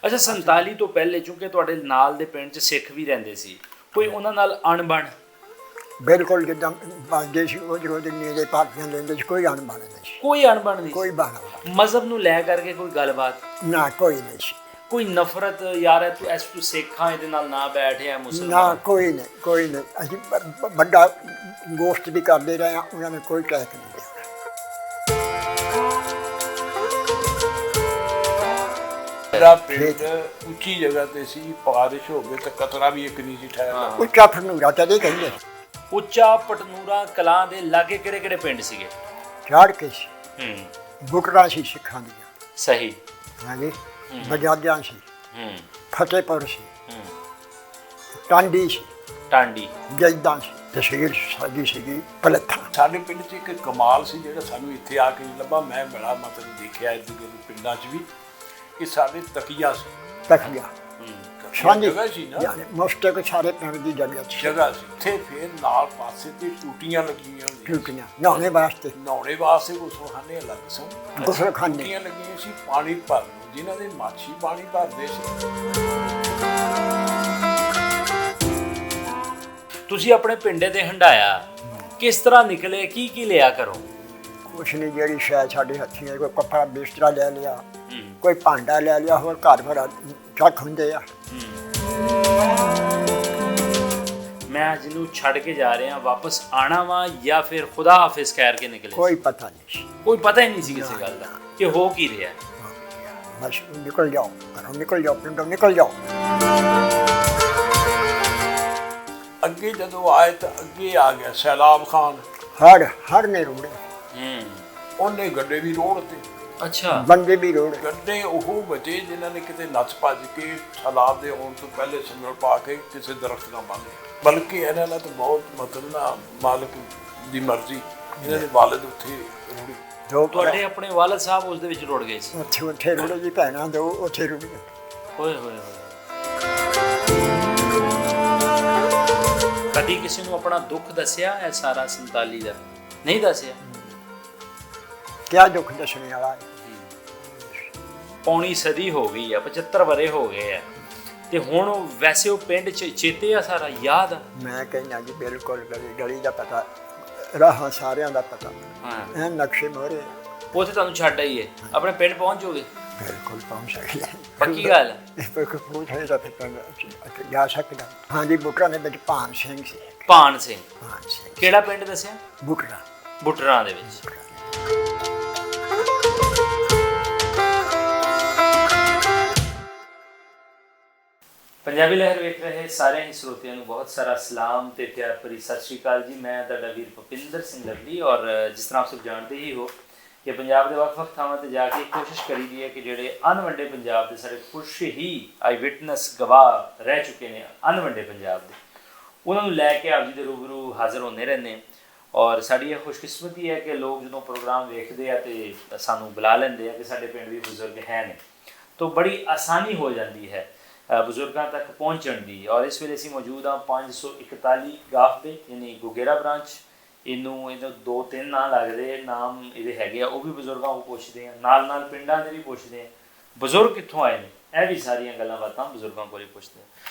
ਅੱਛਾ 47 ਤੋਂ ਪਹਿਲੇ ਚੂੰਕਿ ਤੁਹਾਡੇ ਨਾਲ ਦੇ ਪਿੰਡ 'ਚ ਸਿੱਖ ਵੀ ਰਹਿੰਦੇ ਸੀ, ਕੋਈ ਉਹਨਾਂ ਨਾਲ ਅਣਬਣ? ਬਿਲਕੁਲ ਜਿੱਦਾਂ ਬਾਗੇ ਸੀ ਉਹ ਰੋਜ਼ ਨੀਲੇ ਪਾਤੀਆਂ ਲੈਂਦੇ ਸੀ, ਕੋਈ ਅਣਬਣ ਨਹੀਂ ਸੀ, ਕੋਈ ਅਣਬਣ ਨਹੀਂ ਕੋਈ ਸੀ? ਬਾਣਾ ਮਜ਼ਹਬ ਨੂੰ ਲੈ ਕਰਕੇ ਕੋਈ ਗੱਲਬਾਤ? ਨਾ, ਕੋਈ ਨਹੀਂ ਸੀ, ਕੋਈ ਨਫ਼ਰਤ, ਯਾਰ ਇਹ ਤੂੰ ਸਿੱਖਾਂ ਇਹਦੇ ਨਾਲ ਨਾ ਬੈਠਿਆ ਨਾ, ਮੁਸਲਮਾਨ? ਕੋਈ ਨਹੀਂ, ਕੋਈ ਨਹੀਂ। ਅਸੀਂ ਵੱਡਾ ਗੋਸ਼ਟ ਵੀ ਕਰਦੇ ਰਹੇ ਹਾਂ, ਉਹਨਾਂ ਨੇ ਕੋਈ ਟੈਕ ਨਹੀਂ ਲਿਆ। ਮੇਰਾ ਪਿੰਡ ਉੱਚੀ ਜਗ੍ਹਾ ਤੇ ਸੀ, ਬਾਰਿਸ਼ ਹੋ ਗਈ ਤਾਂ ਕਤਰਾ ਵੀ ਇੱਕ ਨਹੀਂ ਸੀ ਠਹਿਰਦਾ। ਉੱਚਾ ਫਨੂਰਾ ਚਲੇ ਕਹਿੰਦੇ ਉੱਚਾ ਪਟਨੂਰਾ ਕਲਾਂ ਦੇ ਲਾਗੇ ਕਿਹੜੇ ਕਿਹੜੇ ਪਿੰਡ ਸੀਗੇ? ਚਾੜ ਕੇ ਸੀ, ਹੂੰ, ਬੁਕਰਾ ਸੀ ਸਿੱਖਾਂ ਦੀਆਂ, ਸਹੀ। ਹਾਂਜੀ, ਬਜਾਜਾਂ ਸੀ, ਹੂੰ, ਫਤਿਹਪੁਰ ਸੀ, ਹੂੰ, ਟਾਂਡੀ ਸੀ, ਟਾਂਡੀ। ਜੈਦਾਂ ਸੀ, ਤਹਿਸੀਲ ਸਾਡੀ ਸੀਗੀ ਪਲੱਥਾ। ਸਾਡੇ ਪਿੰਡ 'ਚ ਇੱਕ ਕਮਾਲ ਸੀ ਜਿਹੜਾ ਸਾਨੂੰ ਇੱਥੇ ਆ ਕੇ ਨਹੀਂ ਲੱਭਾ। ਮੈਂ ਬੜਾ ਮਤਲਬ ਦੇਖਿਆ ਇੱਧਰ ਪਿੰਡਾਂ 'ਚ ਵੀ ਕਿ ਸਾਡੇ ਤਕੀਆ ਸੀ, ਤਖੀਆ ਸਾਂਝੀ ਜਗ੍ਹਾ ਸੀ ਨਾ, ਯਾਨੀ ਮੁਸ਼ਤਕ ਸਾਰੇ ਪਿੰਡ ਦੀ ਜਗ੍ਹਾ ਸੀ, ਜਗ੍ਹਾ ਸੀ। ਇੱਥੇ ਫਿਰ ਨਾਲ ਪਾਸੇ ਤੇ ਟੂਟੀਆਂ ਲੱਗੀਆਂ ਹੁੰਦੀਆਂ ਟੂਟੀਆਂ ਨਹਾਉਣੇ ਵਾਸਤੇ, ਨਹਾਉਣੇ ਵਾਸਤੇ ਗੁਸਲਖਾਨੇ ਅਲੱਗ ਸਨ। ਗੁਸਲਖਾਨੇ ਟੂਟੀਆਂ ਲੱਗੀਆਂ ਸੀ ਪਾਣੀ ਭਰਨ ਨੂੰ, ਜਿਨ੍ਹਾਂ ਦੇ ਮਾਛੀ ਪਾਣੀ ਭਰਦੇ ਸੀ। ਤੁਸੀਂ ਆਪਣੇ ਪਿੰਡੇ ਤੇ ਹੰਡਾਇਆ, ਕਿਸ ਤਰ੍ਹਾਂ ਨਿਕਲੇ, ਕੀ ਕੀ ਲਿਆ ਕਰੋ? ਕੁਛ ਨਹੀਂ, ਜਿਹੜੀ ਸ਼ਾਇਦ ਸਾਡੇ ਹੱਥੀਂ ਹੈ, ਕੋਈ ਕੱਪੜਾ ਬਿਸਤਰਾ ਲੈ ਲਿਆ, ਹੂੰ, ਕੋਈ ਭਾਂਡਾ ਲੈ ਲਿਆ, ਹੋਰ ਘਰ ਭਰਾ ਚੱਕ ਹੁੰਦੇ ਆ। ਮੈਂ ਜਿਹਨੂੰ ਛੱਡ ਕੇ ਜਾ ਰਿਹਾ ਵਾਪਸ ਆਣਾ ਵਾ ਜਾਂ ਫਿਰ ਖੁਦਾ ਹਾਫਿਜ਼ ਕਹਿ ਕੇ ਨਿਕਲੇ? ਕੋਈ ਪਤਾ ਨਹੀਂ ਸੀ, ਕੋਈ ਪਤਾ ਹੀ ਨਹੀਂ ਸੀ ਕਿਸੇ ਗੱਲ ਦਾ ਕਿ ਹੋ ਕੀ ਰਿਹਾ। ਬਸ ਨਿਕਲ ਜਾਓ, ਘਰੋਂ ਨਿਕਲ ਜਾਓ, ਪਿੰਡੋਂ ਨਿਕਲ ਜਾਓ। ਅੱਗੇ ਜਦੋਂ ਆਏ ਤਾਂ ਅੱਗੇ ਆ ਗਿਆ ਸੈਲਾਬ ਖਾਨ। ਹਰ ਨੇ ਰੋੜੇ, ਹੂੰ, ਉਹਨੇ ਗੱਡੇ ਵੀ ਰੋੜ ਤੇ, ਅੱਛਾ। ਬੰਦੇ ਵੀ ਰੋੜੇ। ਗੱਡੇ ਉਹ ਬਚੇ ਜਿਨ੍ਹਾਂ ਨੇ ਕਿਤੇ ਨੱਚ ਭੱਜ ਕੇ ਸੈਲਾਬ ਦੇ ਆਉਣ ਤੋਂ ਪਹਿਲੇ ਸਿਮਰ ਪਾ ਕੇ ਕਿਸੇ ਦਰਖਤ ਨਾਲ ਬੰਨ੍ਹ ਲਿਆ। ਬਲਕਿ ਇਹਨਾਂ ਨਾਲ ਤਾਂ ਬਹੁਤ ਮਤਲਬ ਨਾ ਮਾਲਕ ਦੀ ਮਰਜ਼ੀ, ਇਹਨਾਂ ਦੇ ਵਾਲਿਦ ਉੱਥੇ ਰੁੜੇ। ਤੁਹਾਡੇ ਆਪਣੇ ਵਾਲਦ ਸਾਹਿਬ ਉਸ ਦੇ ਵਿੱਚ ਰੁੜ ਗਏ ਸੀ? ਉੱਥੇ ਰੋੜੇ ਜੀ, ਭੈਣਾਂ ਦੋ ਉੱਥੇ ਰੁੜੀਆਂ। ਹੋਏ ਹੋਏ ਹੋਏ। ਕਦੀ ਕਿਸੇ ਨੂੰ ਆਪਣਾ ਦੁੱਖ ਦੱਸਿਆ ਇਹ ਸਾਰਾ 47 ਦਾ? ਨਹੀਂ ਦੱਸਿਆ? ਕਿਆ ਦੁੱਖ ਦੱਸਣੇ ਵਾਲਾ ਹੈ। ਪੌਣੀ ਸਦੀ ਹੋ ਗਈ ਆ, 75 ਵਰੇ ਹੋ ਗਏ ਆ, ਤੇ ਹੁਣ ਵੈਸੇ ਉਹ ਪਿੰਡ 'ਚ ਚੇਤੇ ਆ, ਸਾਰਾ ਯਾਦ ਆ? ਮੈਂ ਕਹਿੰਦਾ ਜੀ ਬਿਲਕੁਲ ਗਲੀ ਦਾ ਪਤਾ, ਰਾਹਾਂ ਸਾਰਿਆਂ ਦਾ ਪਤਾ, ਹਾਂ, ਇਹ ਨਕਸ਼ੇ ਮੋਹਰੇ ਉੱਥੇ ਤੁਹਾਨੂੰ ਛੱਡ ਆਈਏ, ਆਪਣੇ ਪਿੰਡ ਪਹੁੰਚ ਜਾਓਗੇ? ਬਿਲਕੁਲ ਪਹੁੰਚ ਸਕਦੇ। ਪੱਕੀ ਗੱਲ? ਪਹੁੰਚੇ ਤਾਂ ਫਿਰ ਜਾ ਸਕਦਾ। ਹਾਂਜੀ, ਬੁਕਰਾ ਦੇ ਵਿੱਚ ਭਾਨ ਸਿੰਘ ਸੀ। ਭਾਨ ਸਿੰਘ? ਭਾਨ ਸਿੰਘ ਕਿਹੜਾ ਪਿੰਡ ਦੱਸਿਆ? ਬੁਕਰਾ, ਬੁੱਟਰਾਂ ਦੇ ਵਿੱਚ। ਪੰਜਾਬੀ ਲਹਿਰ ਵੇਖ ਰਹੇ ਸਾਰੇ ਹੀ ਸਰੋਤਿਆਂ ਨੂੰ ਬਹੁਤ ਸਾਰਾ ਸਲਾਮ ਤੇ ਪਿਆਰ ਭਰੀ ਸਤਿ ਸ਼੍ਰੀ ਅਕਾਲ ਜੀ। ਮੈਂ ਤੁਹਾਡਾ ਵੀਰ ਭੁਪਿੰਦਰ ਸਿੰਘ ਲਵਲੀ, ਔਰ ਜਿਸ ਤਰ੍ਹਾਂ ਆਪ ਸਭ ਜਾਣਦੇ ਹੀ ਹੋ ਕਿ ਪੰਜਾਬ ਦੇ ਵੱਖ-ਵੱਖ ਥਾਵਾਂ ਤੇ ਜਾ ਕੇ ਕੋਸ਼ਿਸ਼ ਕਰੀਦੀ ਹੈ ਕਿ ਜਿਹੜੇ ਅਣਵੰਡੇ ਪੰਜਾਬ ਦੇ ਸਾਰੇ ਕੁਛ ਹੀ ਆਈ ਵਿਟਨੈਸ ਗਵਾਹ ਰਹਿ ਚੁੱਕੇ ਨੇ ਅਣਵੰਡੇ ਪੰਜਾਬ ਦੇ, ਉਹਨਾਂ ਨੂੰ ਲੈ ਕੇ ਆਪ ਜੀ ਦੇ ਰੂਬਰੂ ਹਾਜ਼ਰ ਹੁੰਦੇ ਰਹਿੰਦੇ। ਔਰ ਸਾਡੀ ਇਹ ਖੁਸ਼ਕਿਸਮਤੀ ਹੈ ਕਿ ਲੋਕ ਜਦੋਂ ਪ੍ਰੋਗਰਾਮ ਵੇਖਦੇ ਆ ਤੇ ਸਾਨੂੰ ਬੁਲਾ ਲੈਂਦੇ ਆ ਕਿ ਸਾਡੇ ਪਿੰਡ ਵੀ ਬਜ਼ੁਰਗ ਹੈ ਨੇ, ਤਾਂ ਬੜੀ ਆਸਾਨੀ ਹੋ ਜਾਂਦੀ ਹੈ ਬਜ਼ੁਰਗਾਂ ਤੱਕ ਪਹੁੰਚਣ ਦੀ। ਔਰ ਇਸ ਵੇਲੇ ਅਸੀਂ ਮੌਜੂਦ ਹਾਂ 541 ਗਾਫ ਦੇ, ਯਾਨੀ ਗੁਗੇਰਾ ਬ੍ਰਾਂਚ। ਇਹਦੇ 2-3 ਨਾਂ ਲੱਗਦੇ, ਨਾਮ ਇਹਦੇ ਹੈਗੇ ਆ, ਉਹ ਵੀ ਬਜ਼ੁਰਗਾਂ ਨੂੰ ਪੁੱਛਦੇ ਆ, ਨਾਲ ਪਿੰਡਾਂ ਦੇ ਵੀ ਪੁੱਛਦੇ ਆ ਬਜ਼ੁਰਗ ਕਿੱਥੋਂ ਆਏ ਨੇ, ਇਹ ਵੀ ਸਾਰੀਆਂ ਗੱਲਾਂ ਬਾਤਾਂ ਬਜ਼ੁਰਗਾਂ ਕੋਲ ਹੀ ਪੁੱਛਦੇ ਆ।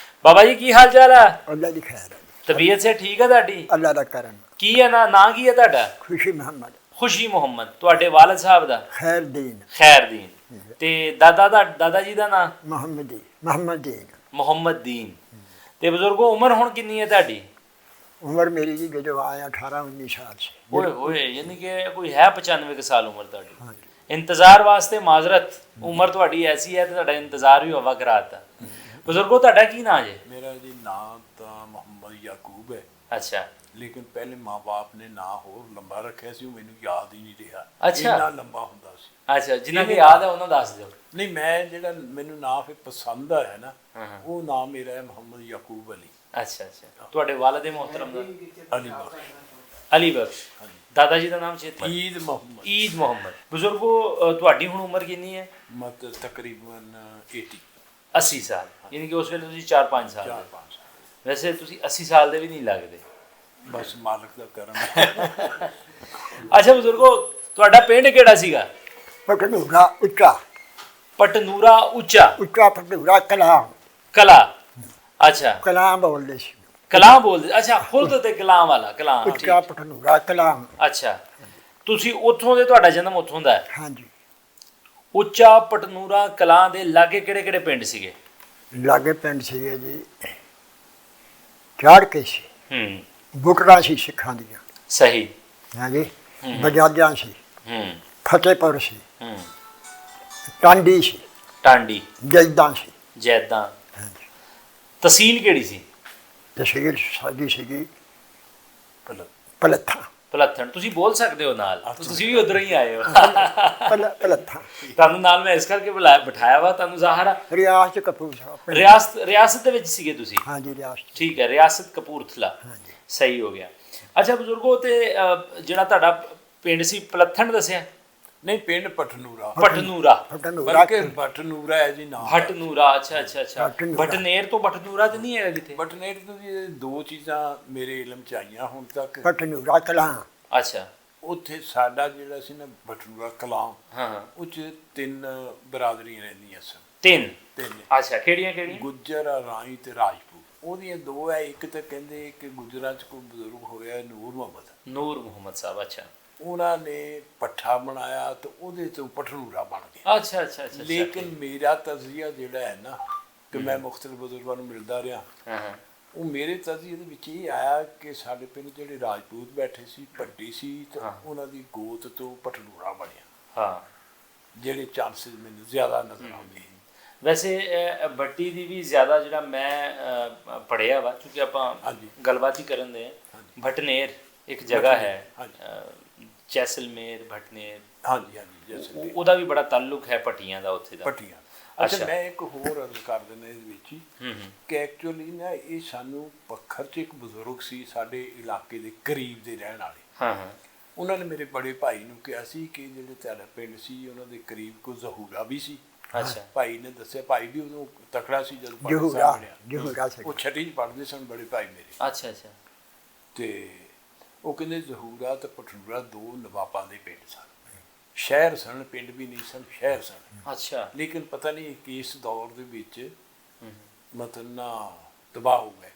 ਬਾਬਾ ਜੀ ਕੀ ਹਾਲ ਚਾਲ ਆ? ਅੱਲਾ ਦੀ ਖੈਰ ਹੈ, ਤਬੀਅਤ ਸੇ ਠੀਕ ਹੈ ਤੁਹਾਡੀ? ਅੱਲਾ ਦਾ ਕਰਮ। ਕੀ ਹੈ ਨਾਂ ਕੀ ਹੈ ਤੁਹਾਡਾ? ਖੁਸ਼ੀ ਮੁਹੰਮਦ। ਖੁਸ਼ੀ ਮੁਹੰਮਦ। ਤੁਹਾਡੇ ਵਾਲਦ ਸਾਹਿਬ ਦਾ? ਖੈਰਦੀਨ। ਖੈਰਦੀਨ। ਤੇ ਦਾਦਾ ਜੀ ਦਾ ਨਾਂ? ਮੁਹੰਮਦ ਦੀਨ। ਤੇ ਬਜ਼ੁਰਗੋ ਉਮਰ ਹੁਣ ਕਿੰਨੀ ਹੈ ਤੁਹਾਡੀ? ਉਮਰ ਮੇਰੀ ਜੀ ਜਦੋਂ ਆਇਆ 18-19 ਸਾਲ ਸੀ। ਓਏ ਹੋਏ, ਯਾਨੀ ਕਿ ਕੋਈ ਹੈ 95 ਸਾਲ ਉਮਰ ਤੁਹਾਡੀ। ਇੰਤਜ਼ਾਰ ਵਾਸਤੇ ਮਾਜ਼ਰਤ, ਉਮਰ ਤੁਹਾਡੀ ਐਸੀ ਹੈ ਤੇ ਤੁਹਾਡਾ ਇੰਤਜ਼ਾਰ ਵੀ ਹਵਾ ਕਰਾਤਾ। ਬਜ਼ੁਰਗੋ ਤੁਹਾਡਾ ਕੀ ਨਾਂ ਜੇ? ਮੇਰਾ ਜੀ ਨਾਂ ਤਾਂ ਮੁਹੰਮਦ ਯਾਕੂਬ ਹੈ। ਅੱਛਾ। ਲੇਕਿਨ ਪਹਿਲੇ ਮਾਂ-ਬਾਪ ਨੇ ਨਾਂ ਹੋਰ ਲੰਬਾ ਰੱਖਿਆ ਸੀ, ਉਹ ਮੈਨੂੰ ਯਾਦ ਹੀ ਨਹੀਂ ਰਿਹਾ। ਅੱਛਾ। ਇੰਨਾ ਲੰਬਾ ਹੁੰਦਾ ਸੀ। ਅੱਛਾ, ਜਿਨ੍ਹਾਂ ਦੀ ਯਾਦ ਹੈ ਉਹਨਾਂ ਦੱਸ ਦਿਓ। ਨਹੀਂ, ਮੈਂ ਜਿਹੜਾ ਮੈਨੂੰ ਨਾਂ ਫਿਰ ਪਸੰਦ ਆਇਆ ਨਾ, ਉਹ ਨਾਂ ਮੇਰਾ ਹੈ ਮੁਹੰਮਦ ਯਾਕੂਬ ਅਲੀ। ਅੱਛਾ ਅੱਛਾ। ਤੁਹਾਡੇ ਵਾਲਦ ਮੁਹਤਰਮ ਦਾ? ਅਲੀ ਬਖਸ਼। ਅਲੀ ਬਖਸ਼। ਦਾਦਾ ਜੀ ਦਾ ਨਾਮ ਚੇਤੇ? ਈਦ ਮੁਹੰਮਦ। ਈਦ ਮੁਹੰਮਦ। ਬਜ਼ੁਰਗੋ ਤੁਹਾਡੀ ਹੁਣ ਉਮਰ ਕਿੰਨੀ ਹੈ? ਤਕਰੀਬਨ 80 ਸਾਲ, ਯਾਨੀ ਕਿ ਉਸ ਵੇਲੇ ਤੁਸੀਂ 4-5 ਸਾਲ। 4-5 ਸਾਲ। ਵੈਸੇ ਤੁਸੀਂ 80 ਸਾਲ ਦੇ ਵੀ ਨਹੀਂ ਲੱਗਦੇ। ਬਸ ਮਾਲਕ ਦਾ ਕਰਮ ਹੈ। ਅੱਛਾ ਬਜ਼ੁਰਗੋ, ਤੁਹਾਡਾ ਪਿੰਡ ਕਿਹੜਾ ਸੀਗਾ? ਪਟਨੂਰਾ ਉੱਚਾ। ਪਟਨੂਰਾ ਉੱਚਾ ਉੱਚਾ ਭਟੂਰਾ ਕਲਾਂ ਕਲਾ ਅੱਛਾ ਕਲਾਂ ਬੋਲਦੇ ਸੀ ਕਲਾਂ ਬੋਲਦੇ ਅੱਛਾ ਖੁਰਦ ਤੇ ਕਲਾਂ ਵਾਲਾ ਕਲਾਂ ਉੱਚਾ ਭਟੂਰਾ ਕਲਾਂ ਅੱਛਾ ਤੁਸੀਂ ਉੱਥੋਂ ਦੇ ਤੁਹਾਡਾ ਜਨਮ ਉੱਥੋਂ ਦਾ ਹੈ ਹਾਂਜੀ ਉੱਚਾ ਪਟਨੂਰਾ ਕਲਾਂ ਦੇ ਲਾਗੇ ਕਿਹੜੇ ਕਿਹੜੇ ਪਿੰਡ ਸੀਗੇ ਲਾਗੇ ਪਿੰਡ ਸੀਗੇ ਜੀ ਚਾੜ ਕੇ ਸੀ ਬੁਟਰਾ ਸੀ ਸਿੱਖਾਂ ਦੀਆਂ ਸਹੀ ਹਾਂਜੀ ਬਜਾਜਾਂ ਸੀ ਹੂੰ ਫਤਿਹਪੁਰ ਸੀ ਹੂੰ ਟਾਂਡੀ ਸੀ ਟਾਂਡੀ ਜੈਦਾਂ ਸੀ ਜੈਦਾਂ ਹਾਂਜੀ ਤਹਿਸੀਲ ਕਿਹੜੀ ਸੀ ਤਹਿਸੀਲ ਸਾਡੀ ਸੀਗੀ ਪਲੱਥਾ ਪਲੱਥਣ ਤੁਸੀਂ ਬੋਲ ਸਕਦੇ ਹੋ ਨਾਲ ਤੁਸੀਂ ਵੀ ਉਧਰੋਂ ਹੀ ਆਏ ਹੋ ਪਲੱਥਾ ਤੁਹਾਨੂੰ ਨਾਲ ਮੈਂ ਇਸ ਕਰਕੇ ਬਿਠਾਇਆ ਵਾ ਤੁਹਾਨੂੰ ਜ਼ਾਹਰ ਰਿਆਸਤ ਕਪੂਰਥਲਾ ਰਿਆਸਤ ਦੇ ਵਿੱਚ ਸੀਗੇ ਤੁਸੀਂ ਹਾਂਜੀ ਰਿਆਸਤ ਠੀਕ ਹੈ ਰਿਆਸਤ ਕਪੂਰਥਲਾ ਹਾਂਜੀ ਸਹੀ ਹੋ ਗਿਆ ਅੱਛਾ ਬਜ਼ੁਰਗੋ ਤੇ ਜਿਹੜਾ ਤੁਹਾਡਾ ਪਿੰਡ ਸੀ ਪਲੱਥਣ ਦੱਸਿਆ ਨਹੀਂ ਪਿੰਡ ਪਟਨੂਰਾ ਪਟਨੂਰਾ ਭਟਨੂਰਾ ਬਲਕਿ ਬਟਨੂਰਾ ਹੈ ਜੀ ਨਾਮ ਭਟਨੂਰਾ ਅੱਛਾ ਅੱਛਾ ਅੱਛਾ ਭਟਨੂਰਾ। ਭਟਨੇਰ ਤੋਂ ਭਟਨੂਰਾ ਤੇ ਨਹੀਂ ਹੈਗਾ ਕਿਤੇ ਬਟਨੇਰ ਤੋਂ ਜੀ ਇਹ ਦੋ ਚੀਜ਼ਾਂ ਮੇਰੇ ਇਲਮ ਚ ਆਈਆਂ ਹੁਣ ਤੱਕ ਭਟਨੂਰਾ ਕਲਾਂ ਅੱਛਾ ਉੱਥੇ ਸਾਡਾ ਜਿਹੜਾ ਸੀ ਨਾ ਬਟਨੂਰਾ ਕਲਾਂ ਹਾਂ ਉਹ 'ਚ 3 ਬਰਾਦਰੀਆਂ ਰਹਿੰਦੀਆਂ ਸਨ ਤਿੰਨ ਤਿੰਨ ਅੱਛਾ ਕਿਹੜੀਆਂ ਕਿਹੜੀਆਂ ਗੁੱਜਰ ਰਾਈ ਤੇ ਰਾਜਪੂਤ ਉਹਦੀਆਂ ਦੋ ਹੈ ਇੱਕ ਤਾਂ ਕਹਿੰਦੇ ਕਿ ਗੁੱਜਰਾਂ 'ਚ ਕੋਈ ਬਜ਼ੁਰਗ ਹੋਇਆ ਨੂਰ ਮੁਹੰਮਦ ਨੂਰ ਮੁਹੰਮਦ ਸਾਹਿਬ ਅੱਛਾ ਉਹਨਾਂ ਨੇ ਪੱਠਾ ਬਣਾਇਆ ਤੇ ਉਹਦੇ ਤੋਂ ਪਟਨੂਰਾ ਬਣ ਗਿਆ ਅੱਛਾ ਅੱਛਾ ਅੱਛਾ ਲੇਕਿਨ ਮੇਰਾ ਤਜ਼ੀਆ ਜਿਹੜਾ ਹੈ ਨਾ ਕਿ ਮੈਂ ਮੁਖਤਲਿਫ ਬਜ਼ੁਰਗਾਂ ਨੂੰ ਮਿਲਦਾ ਰਿਹਾ ਹਾਂ ਹਾਂ ਉਹ ਮੇਰੇ ਤਜ਼ੀਏ ਦੇ ਵਿੱਚ ਇਹ ਆਇਆ ਕਿ ਸਾਡੇ ਪਿੰਡ ਜਿਹੜੇ ਰਾਜਪੂਤ ਬੈਠੇ ਸੀ ਭੱਟੀ ਸੀ ਤੇ ਉਹਨਾਂ ਦੀ ਗੋਤ ਤੋਂ ਪਟਨੂਰਾ ਬਣਿਆ ਹਾਂ ਜਿਹੜੇ ਚਾਂਸਸ ਮੈਨੂੰ ਜ਼ਿਆਦਾ ਨਜ਼ਰ ਆਉਂਦੇ ਹਨ ਵੈਸੇ ਬੱਟੀ ਦੀ ਵੀ ਜ਼ਿਆਦਾ ਜਿਹੜਾ ਮੈਂ ਪੜ੍ਹਿਆ ਵਾ ਕਿਉਂਕਿ ਆਪਾਂ ਹਾਂਜੀ। ਗੱਲਬਾਤ ਹੀ ਕਰਨ ਦੇ ਹਾਂਜੀ। ਭਟਨੇਰ ਇੱਕ ਜਗ੍ਹਾ ਹੈ ਹਾਂਜੀ। ਜੈਸਲਮੇਰ ਭਟਨੇਰ ਹਾਂਜੀ ਹਾਂਜੀ ਜੈਸੇ ਉਹਦਾ ਵੀ ਬੜਾ ਤਾਲੁਕ ਹੈ ਪੱਟੀਆਂ ਦਾ ਉੱਥੇ ਦਾ ਪੱਟੀਆਂ ਅੱਛਾ ਮੈਂ ਇੱਕ ਹੋਰ ਅਰਜ਼ ਕਰ ਦਿੰਦਾ ਇਹਦੇ ਵਿੱਚ ਹੀ ਕਿ ਐਕਚੁਅਲੀ ਨਾ ਇਹ ਸਾਨੂੰ ਪੱਖਰ 'ਚ ਇੱਕ ਬਜ਼ੁਰਗ ਸੀ ਸਾਡੇ ਇਲਾਕੇ ਦੇ ਕਰੀਬ ਦੇ ਰਹਿਣ ਵਾਲੇ ਹਾਂ ਹਾਂ ਉਹਨਾਂ ਨੇ ਮੇਰੇ ਬੜੇ ਭਾਈ ਨੂੰ ਕਿਹਾ ਸੀ ਕਿ ਜਿਹੜੇ ਤੁਹਾਡਾ ਪਿੰਡ ਸੀ ਉਹਨਾਂ ਦੇ ਕਰੀਬ ਕੋਈ ਜ਼ਹੂਰਾ ਵੀ ਸੀ ਅੱਛਾ ਭਾਈ ਨੇ ਦੱਸਿਆ ਭਾਈ ਵੀ ਉਦੋਂ ਤਕੜਾ ਸੀ ਜਦੋਂ ਜਹੂਰਾ ਪੜ੍ਹਦਾ ਜਹੂਰਾ ਉਹ ਛठी 'ਚ ਪੜ੍ਹਦੇ ਸਨ ਬੜੇ ਭਾਈ ਮੇਰੇ ਅੱਛਾ ਅੱਛਾ ਤੇ ਉਹ ਕਹਿੰਦੇ ਜ਼ਹੂਰਾ ਤੇ ਪਟਨੂਰਾ ਦੋ ਨਵਾਬਾਂ ਦੇ ਪਿੰਡ ਸਨ ਸ਼ਹਿਰ ਸਨ ਪਿੰਡ ਵੀ ਨਹੀਂ ਸਨ ਸ਼ਹਿਰ ਸਨ ਅੱਛਾ ਲੇਕਿਨ ਪਤਾ ਨਹੀਂ ਕਿਸ ਦੌਰ ਦੇ ਵਿੱਚ ਮਤਲਬ ਨਾ ਤਬਾਹ ਹੋ ਗਏ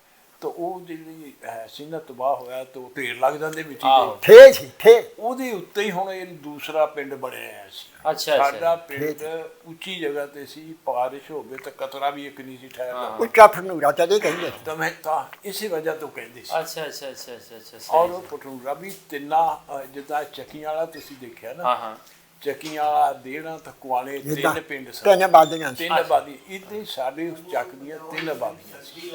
ਤਾਂ ਉਹ ਜਿਹੜੀ ਸੀ ਨਾ ਤਬਾਹ ਹੋਇਆ ਤਾਂ ਉਹ ਢੇਰ ਲੱਗ ਜਾਂਦੇ ਵਿੱਚ ਆਹੋ। ਠੇ ਸੀ ਠੇ ਉਹਦੇ ਉੱਤੇ ਹੀ ਹੁਣ ਇਹ ਦੂਸਰਾ ਪਿੰਡ ਬਣਿਆ ਹੋਇਆ ਸੀ ਅੱਛਾ ਸਾਡਾ ਅੱਛਾ ਪਿੰਡ ਉੱਚੀ ਜਗ੍ਹਾ ਤੇ ਸੀ ਬਾਰਿਸ਼ ਹੋਵੇ ਤਾਂ ਕਤਰਾ ਵੀ ਇੱਕ ਨਹੀਂ ਸੀ ਠਹਿਰਦਾ ਉੱਚਾ ਭਟਨੂਰਾ ਤੇ ਕਹਿੰਦੇ ਸੀ। ਤਾਂ ਮੈਂ ਤਾਂ ਇਸੇ ਵਜ੍ਹਾ ਤੋਂ ਕਹਿੰਦੇ ਸੀ ਅੱਛਾ ਅੱਛਾ ਅੱਛਾ ਅੱਛਾ ਅੱਛਾ ਔਰ ਸਹੀ। ਉਹ ਪਟਨੂਰਾ ਵੀ ਤਿੰਨਾਂ ਜਿੱਦਾਂ ਚੱਕੀਆਂ ਵਾਲਾ ਤੁਸੀਂ ਦੇਖਿਆ ਨਾ ਹਾਂ ਹਾਂ ਚੱਕੀਆਂ ਵਾਲਾ ਦੇਣਾ ਤਕਵਾਲੇ ਜਿੱਦਾਂ ਤਿੰਨ ਪਿੰਡ ਸਨ ਤਿੰਨ ਬਾਦੀਆਂ ਸੀ। ਤਿੰਨ ਆਬਾਦੀ ਇੱਥੇ ਸਾਡੇ ਉਸ ਚੱਕ ਦੀਆਂ 3 ਆਬਾਦੀਆਂ ਸੀ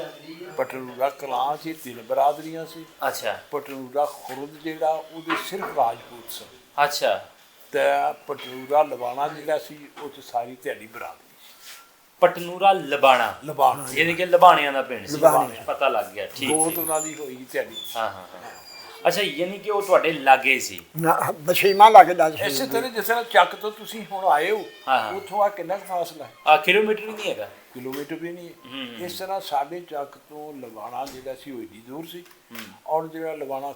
ਪਟਨੂਰਾ ਕਲਾਂ ਸੀ 3 ਬਰਾਦਰੀਆਂ ਸੀ ਅੱਛਾ ਪਟਨੂਰਾ ਖੁਰਦ ਜਿਹੜਾ ਉਹਦੇ ਸਿਰਫ ਰਾਜਪੂਤ ਸਨ ਅੱਛਾ ਤੇ ਪਟਨੂਰਾ ਲਵਾਣਾ ਜਿਹੜਾ ਸੀ ਉਹ 'ਚ ਸਾਰੀ ਤੁਹਾਡੀ ਬਰਾਦਰੀ ਪਟਨੂਰਾ ਲਬਾਣਾ ਲਬਾਣਾ ਯਾਨੀ ਕਿ ਲਬਾਣਿਆਂ ਦਾ ਪਿੰਡ ਸੀ ਲਬਾਣੇ। ਪਤਾ ਲੱਗ ਗਿਆ ਠੀਕ ਗੋਤ ਸੀ ਉਹਨਾਂ ਦੀ ਹੋਈ ਤੁਹਾਡੀ ਹਾਂ ਹਾਂ ਹਾਂ ਅੱਛਾ ਯਾਨੀ ਕਿ ਉਹ ਤੁਹਾਡੇ ਲਾਗੇ ਸੀ ਨਾ ਬਸ਼ੀਮਾ ਲੱਗਦਾ ਸੀ ਇਸੇ ਤਰ੍ਹਾਂ ਜਿਸ ਤਰ੍ਹਾਂ ਚੱਕ ਤੋਂ ਤੁਸੀਂ ਹੁਣ ਆਏ ਹੋ ਹਾਂ। ਉੱਥੋਂ ਆ ਕਿੰਨਾ ਕੁ ਫਾਸਲਾ ਹੈ ਆ ਕਿਲੋਮੀਟਰ ਵੀ ਨਹੀਂ ਹੈਗਾ ਕਿਲੋਮੀਟਰ ਵੀ ਨਹੀਂ ਹੈ। ਇਸ ਤਰ੍ਹਾਂ ਸਾਡੇ ਚੱਕ ਤੋਂ ਲਵਾਣਾ ਜਿਹੜਾ ਸੀ ਉਹ ਇੰਨੀ ਦੂਰ ਸੀ ਔਰ ਜਿਹੜਾ ਲਵਾਣਾ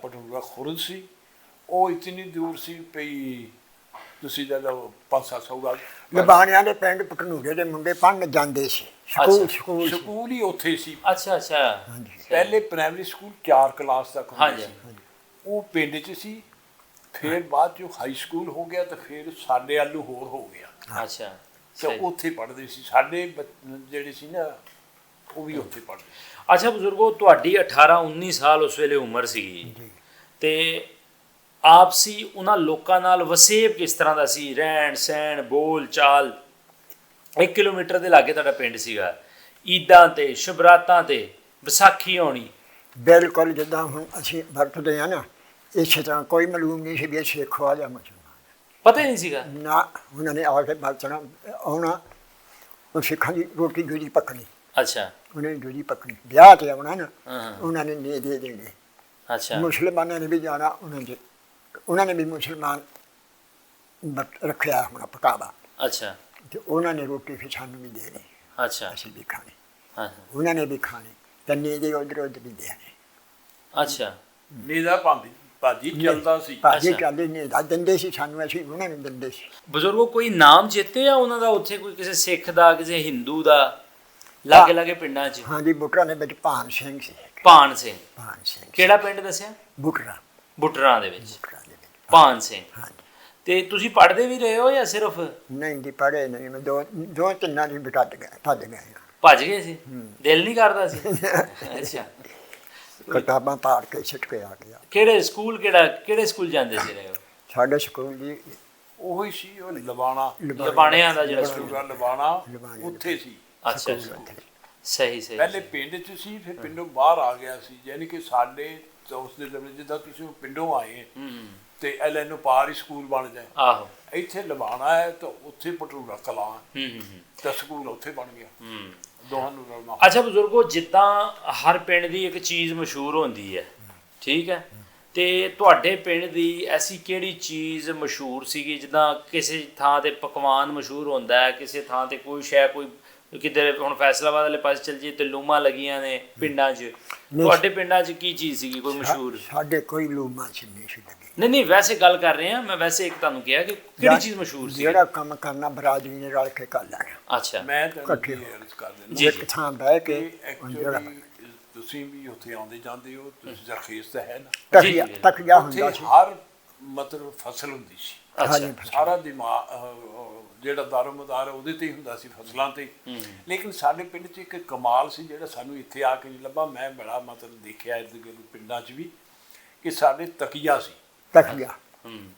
ਪਟਨੂਰਾ ਖੁਰਦ ਸੀ ਉਹ ਇਤਨੀ ਦੂਰ ਸੀ ਪਈ ਤੁਸੀਂ ਜਦੋਂ 500-700 ਗਾਲ ਲਬਾਣਿਆਂ ਦੇ ਪਿੰਡ ਪਟਨੂਰੇ ਦੇ ਮੁੰਡੇ ਪੜ੍ਹਨ ਜਾਂਦੇ ਸੀ ਸਕੂਲ ਅੱਛਾ। ਸਕੂਲ ਸੀ। ਸਕੂਲ ਹੀ ਉੱਥੇ ਸੀ ਅੱਛਾ ਅੱਛਾ ਹਾਂਜੀ ਪਹਿਲੇ ਪ੍ਰਾਇਮਰੀ ਸਕੂਲ 4 ਕਲਾਸ ਤੱਕ ਹੁੰਦੇ ਹਾਂਜੀ। ਸੀ ਉਹ ਪਿੰਡ 'ਚ ਸੀ ਫਿਰ ਬਾਅਦ 'ਚ ਹਾਈ ਸਕੂਲ ਹੋ ਗਿਆ ਤਾਂ ਫਿਰ ਸਾਡੇ ਵੱਲੋਂ ਹੋਰ ਹੋ ਗਿਆ ਅੱਛਾ ਤੇ ਸਹੀ। ਉੱਥੇ ਪੜ੍ਹਦੇ ਸੀ ਸਾਡੇ ਜਿਹੜੇ ਸੀ ਨਾ ਉਹ ਵੀ ਉੱਥੇ ਪੜ੍ਹਦੇ ਸੀ। ਅੱਛਾ ਬਜ਼ੁਰਗੋ ਤੁਹਾਡੀ 18 19 ਸਾਲ ਉਸ ਵੇਲੇ ਉਮਰ ਸੀਗੀ ਜੀ ਤੇ ਆਪਸੀ ਉਹਨਾਂ ਲੋਕਾਂ ਨਾਲ ਵਸੇਬ ਕਿਸ ਤਰ੍ਹਾਂ ਦਾ ਸੀ ਰਹਿਣ ਸਹਿਣ ਬੋਲ ਚਾਲ 1 ਕਿਲੋਮੀਟਰ ਦੇ ਲਾਗੇ ਤੁਹਾਡਾ ਪਿੰਡ ਸੀਗਾ ਈਦਾਂ ਤੇ ਸ਼ਬਰਾਤਾਂ ਤੇ ਵਿਸਾਖੀ ਆਉਣੀ ਬਿਲਕੁਲ ਜਿੱਦਾਂ ਹੁਣ ਅਸੀਂ ਵਰਤਦੇ ਆ ਨਾ ਇਸੇ ਤਰ੍ਹਾਂ ਕੋਈ ਮਾਲੂਮ ਨਹੀਂ ਸੀ ਵੀ ਇਹ ਸਿੱਖ ਆ ਜਾਂ ਮੁਸਲਮਾਨ ਪਤਾ ਹੀ ਨਹੀਂ ਸੀਗਾ ਨਾ ਉਹਨਾਂ ਨੇ ਆ ਕੇ ਵਰਤਣਾ ਆਉਣਾ ਉਹ ਸਿੱਖਾਂ ਦੀ ਰੋਟੀ ਜੁਦੀ ਪੱਕਣੀ ਅੱਛਾ ਉਹਨਾਂ ਨੇ ਜੁਦੀ ਪੱਕਣੀ ਵਿਆਹ ਤੇ ਆਉਣਾ ਨਾ ਹਾਂ ਉਹਨਾਂ ਨੇ ਨਹੀਂ ਦੇ ਦੇਣੇ ਅੱਛਾ ਮੁਸਲਮਾਨਾਂ ਨੇ ਵੀ ਜਾਣਾ ਉਹਨਾਂ ਨੇ ਵੀ ਮੁਸਲਮਾਨ ਰੱਖਿਆ ਹੋਣਾ ਪਕਾਵਾ ਅੱਛਾ ਤੇ ਉਹਨਾਂ ਨੇ ਰੋਟੀ ਫਿਰ ਸਾਨੂੰ ਵੀ ਦੇਣੀ ਅੱਛਾ ਅਸੀਂ ਵੀ ਖਾਣੀ ਹਾਂ ਉਹਨਾਂ ਨੇ ਵੀ ਖਾਣੀ ਤੰਨੇ ਦੇ ਉਧਰ ਉਧਰ ਵੀ ਦੇਣੇ ਅੱਛਾ ਨੀਂਦਾ ਪਾਉਂਦੀ ਭਾਜੀ ਚੱਲਦਾ ਸੀ। ਭਾਜੀ ਅੱਛਾ। ਚੱਲਦੇ ਨਹੀਂ ਦਿੰਦੇ ਸੀ ਸਾਨੂੰ, ਅਸੀਂ ਉਹਨਾਂ ਨੂੰ ਦਿੰਦੇ ਸੀ। ਬਜ਼ੁਰਗੋ ਕੋਈ ਨਾਮ ਚੇਤੇ ਆ ਉਹਨਾਂ ਦਾ ਉੱਥੇ, ਕੋਈ ਕਿਸੇ ਸਿੱਖ ਦਾ, ਕਿਸੇ ਹਿੰਦੂ ਦਾ, ਲਾਗੇ ਲਾਗੇ ਪਿੰਡਾਂ 'ਚ? ਹਾਂਜੀ ਬੁਟਰਾ ਦੇ ਵਿੱਚ ਭਾਨ ਸਿੰਘ ਸੀ ਇੱਕ। ਭਾਨ ਸਿੰਘ। ਭਾਨ ਸਿੰਘ ਕਿਹੜਾ ਪਿੰਡ ਦੱਸਿਆ? ਬੁਟਰਾ ਬੁੱਟਰਾਂ ਦੇ ਵਿੱਚ ਬੁਟਰਾ ਦੇ ਵਿੱਚ। ਭਾਨ ਸਿੰਘ। ਹਾਂਜੀ ਤੇ ਤੁਸੀਂ ਪੜ੍ਹਦੇ ਵੀ ਰਹੇ ਹੋ ਜਾਂ ਸਿਰਫ ਨਹੀਂ ਜੀ ਪੜ੍ਹੇ ਨਹੀਂ, ਮੈਂ ਦੋ ਤਿੰਨਾਂ ਦੀ ਭੱਜ ਗਏ ਭੱਜ ਗਏ ਸੀ? ਦਿਲ ਨਹੀਂ ਕਰਦਾ ਸੀ? ਅੱਛਾ। ਕਿਤਾਬਾਂ ਪਾੜ ਕੇ ਛਿਟ ਕੇ ਆ ਗਿਆ। ਕਿਹੜੇ ਸਕੂਲ ਜਾਂਦੇ ਸੀ ਰਹੇ ਹੋ? ਸਾਡੇ ਸਕੂਲ ਜੀ ਉਹੀ ਸੀ ਉਹ ਲਵਾਣਾ, ਲਬਾਣਿਆਂ ਦਾ ਜਿਹੜਾ ਸਕੂਲ? ਪਟੂਰਾ ਲਵਾਣਾ, ਲਵਾਣੇ। ਉੱਥੇ ਸੀ। ਅੱਛਾ ਸਹੀ ਸਹੀ। ਪਹਿਲੇ ਪਿੰਡ 'ਚ ਸੀ, ਫਿਰ ਪਿੰਡੋਂ ਬਾਹਰ ਆ ਗਿਆ ਸੀ। ਯਾਨੀ ਕਿ ਸਾਡੇ ਤਾਂ ਉਸ ਦੇ ਸਮੇਂ ਜਿੱਦਾਂ ਤੁਸੀਂ ਹੁਣ ਪਿੰਡੋਂ ਆਏ ਤੇ ਐਲਐਨ ਨੂੰ ਪਾਰ ਹੀ ਸਕੂਲ ਬਣ ਜਾਏ। ਆਹੋ। ਇੱਥੇ ਲਵਾਣਾ ਹੈ ਤਾਂ ਉੱਥੇ ਪਟੂਰਾ ਕਲਾਂ ਤਾਂ ਸਕੂਲ ਉੱਥੇ ਬਣ ਗਿਆ। ਦੋਹਾਂ ਨੂੰ ਰਲਣਾ। ਅੱਛਾ ਬਜ਼ੁਰਗੋ, ਜਿੱਦਾਂ ਹਰ ਪਿੰਡ ਦੀ ਇੱਕ ਚੀਜ਼ ਮਸ਼ਹੂਰ ਹੁੰਦੀ ਹੈ, ਠੀਕ ਹੈ, ਤੇ ਤੁਹਾਡੇ ਪਿੰਡ ਦੀ ਐਸੀ ਕਿਹੜੀ ਚੀਜ਼ ਮਸ਼ਹੂਰ ਸੀਗੀ? ਜਿੱਦਾਂ ਕਿਸੇ ਥਾਂ ਤੇ ਪਕਵਾਨ ਮਸ਼ਹੂਰ ਹੁੰਦਾ ਹੈ, ਕਿਸੇ ਥਾਂ ਤੇ ਕੋਈ ਸ਼ੈ, ਕੋਈ ਕਿਤੇ ਹੁਣ ਫੈਸਲਾਬਾਦ ਵਾਲੇ ਪਾਸੇ ਚੱਲ ਜੀ ਤੇ ਲੂਮਾਂ ਲੱਗੀਆਂ ਨੇ ਪਿੰਡਾਂ 'ਚ, ਤੁਹਾਡੇ ਪਿੰਡਾਂ 'ਚ ਕੀ ਚੀਜ਼ ਸੀਗੀ ਕੋਈ ਮਸ਼ਹੂਰ? ਸਾਡੇ ਕੋਈ ਲੂਮਾ ਚ ਨਹੀਂ ਸੀ ਲੱਗੀ। ਨਹੀਂ ਵੈਸੇ ਗੱਲ ਕਰ ਰਹੇ ਹਾਂ ਮੈਂ, ਵੈਸੇ ਇੱਕ ਤੁਹਾਨੂੰ ਕਿਹਾ ਕਿ ਕਿਹੜੀ ਚੀਜ਼ ਮਸ਼ਹੂਰ ਸੀ? ਜਿਹੜਾ ਕੰਮ ਕਰਨਾ ਬਰਾਦਰੀ ਨੇ ਰਲ ਕੇ ਕਰ ਲੈਣਾ। ਅੱਛਾ। ਮੈਂ ਤਾਂ ਇਕੱਠੇ ਅਰਜ਼ ਕਰ ਦਿੰਦਾ ਜੀ। ਇੱਕ ਥਾਂ ਬਹਿ ਕੇ ਜਿਹੜਾ ਐਕਚੁਅਲੀ ਤੁਸੀਂ ਵੀ ਉੱਥੇ ਆਉਂਦੇ ਜਾਂਦੇ ਹੋ, ਤੁਸੀਂ ਜ਼ਰਖੀਜ਼ ਤਾਂ ਹੈ ਨਾ, ਤਕੀਆ ਜੀ। ਤਕੀਆ ਉੱਥੇ ਹੁੰਦਾ ਸੀ। ਹਰ ਮਤਲਬ ਫਸਲ ਹੁੰਦੀ ਸੀ। ਅੱਛਾ। ਸਾਰਾ ਦਿਮਾਗ ਜਿਹੜਾ ਦਾਰੋਮਦਾਰ ਉਹਦੇ ਤੇ ਹੀ ਹੁੰਦਾ ਸੀ, ਫਸਲਾਂ ਤੇ। ਲੇਕਿਨ ਸਾਡੇ ਪਿੰਡ 'ਚ ਇੱਕ ਕਮਾਲ ਸੀ ਜਿਹੜਾ ਸਾਨੂੰ ਇੱਥੇ ਆ ਕੇ ਨਹੀਂ ਲੱਭਾ। ਮੈਂ ਬੜਾ ਮਤਲਬ ਦੇਖਿਆ ਇਰਦ ਗਿਰਦ ਪਿੰਡਾਂ 'ਚ ਵੀ ਕਿ ਸਾਡੇ ਤਕੀਆ ਸੀ। ਤਕੀਆ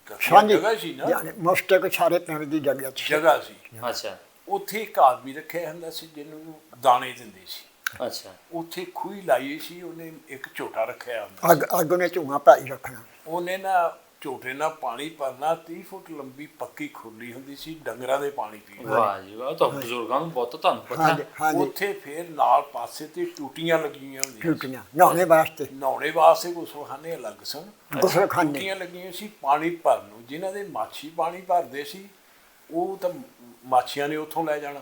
ਤਕੀਆ ਸਾਂਝੀ ਜਗ੍ਹਾ ਸੀ ਨਾ, ਯਾਨੀ ਮੁਸ਼ਤਕ ਸਾਰੇ ਪਿੰਡ ਦੀ ਜਗ੍ਹਾ ਚ ਜਗ੍ਹਾ ਸੀ। ਅੱਛਾ ਉੱਥੇ ਇੱਕ ਆਦਮੀ ਰੱਖਿਆ ਹੁੰਦਾ ਸੀ ਜਿਹਨੂੰ ਦਾਣੇ ਦਿੰਦੇ ਸੀ। ਅੱਛਾ। ਉੱਥੇ ਖੂਹੀ ਲਾਈ ਸੀ, ਉਹਨੇ ਇੱਕ ਝੋਟਾ ਰੱਖਿਆ ਹੁੰਦਾ ਸੀ। ਅੱਗ ਨੇ ਧੂੰਆਂ ਭਾਈ ਰੱਖਣਾ। ਉਹਨੇ ਨਾ ਝੋਟੇ ਨਾਲ ਪਾਣੀ ਭਰਨਾ, 30 ਫੁੱਟ ਲੰਬੀ ਪੱਕੀ ਖੁਰਲੀ ਹੁੰਦੀ ਸੀ, ਡੰਗਰਾਂ ਦੇ ਪਾਣੀ ਪੀਣਾ। ਵਾਹ ਜੀ ਵਾਹ, ਤਾਂ ਬਜ਼ੁਰਗਾਂ ਨੂੰ ਬਹੁਤ ਤੁਹਾਨੂੰ ਪਤਾ। ਹਾਂਜੀ ਹਾਂਜੀ ਉੱਥੇ ਫਿਰ ਨਾਲ ਪਾਸੇ ਤੇ ਟੂਟੀਆਂ ਲੱਗੀਆਂ ਹੁੰਦੀਆਂ ਸੀ। ਟੂਟੀਆਂ ਨਹਾਉਣੇ ਵਾਸਤੇ, ਨਹਾਉਣੇ ਵਾਸਤੇ ਗੁਸਲਖਾਨੇ ਅਲੱਗ ਸਨ। ਗੁਸਲਖਾਨੇ ਟੂਟੀਆਂ ਲੱਗੀਆਂ ਸੀ ਪਾਣੀ ਭਰਨ ਨੂੰ। ਜਿਨ੍ਹਾਂ ਦੇ ਮਾਛੀ ਪਾਣੀ ਭਰਦੇ ਸੀ ਉਹ ਤਾਂ ਮਾਛੀਆਂ ਨੇ ਉੱਥੋਂ ਲੈ ਜਾਣਾ,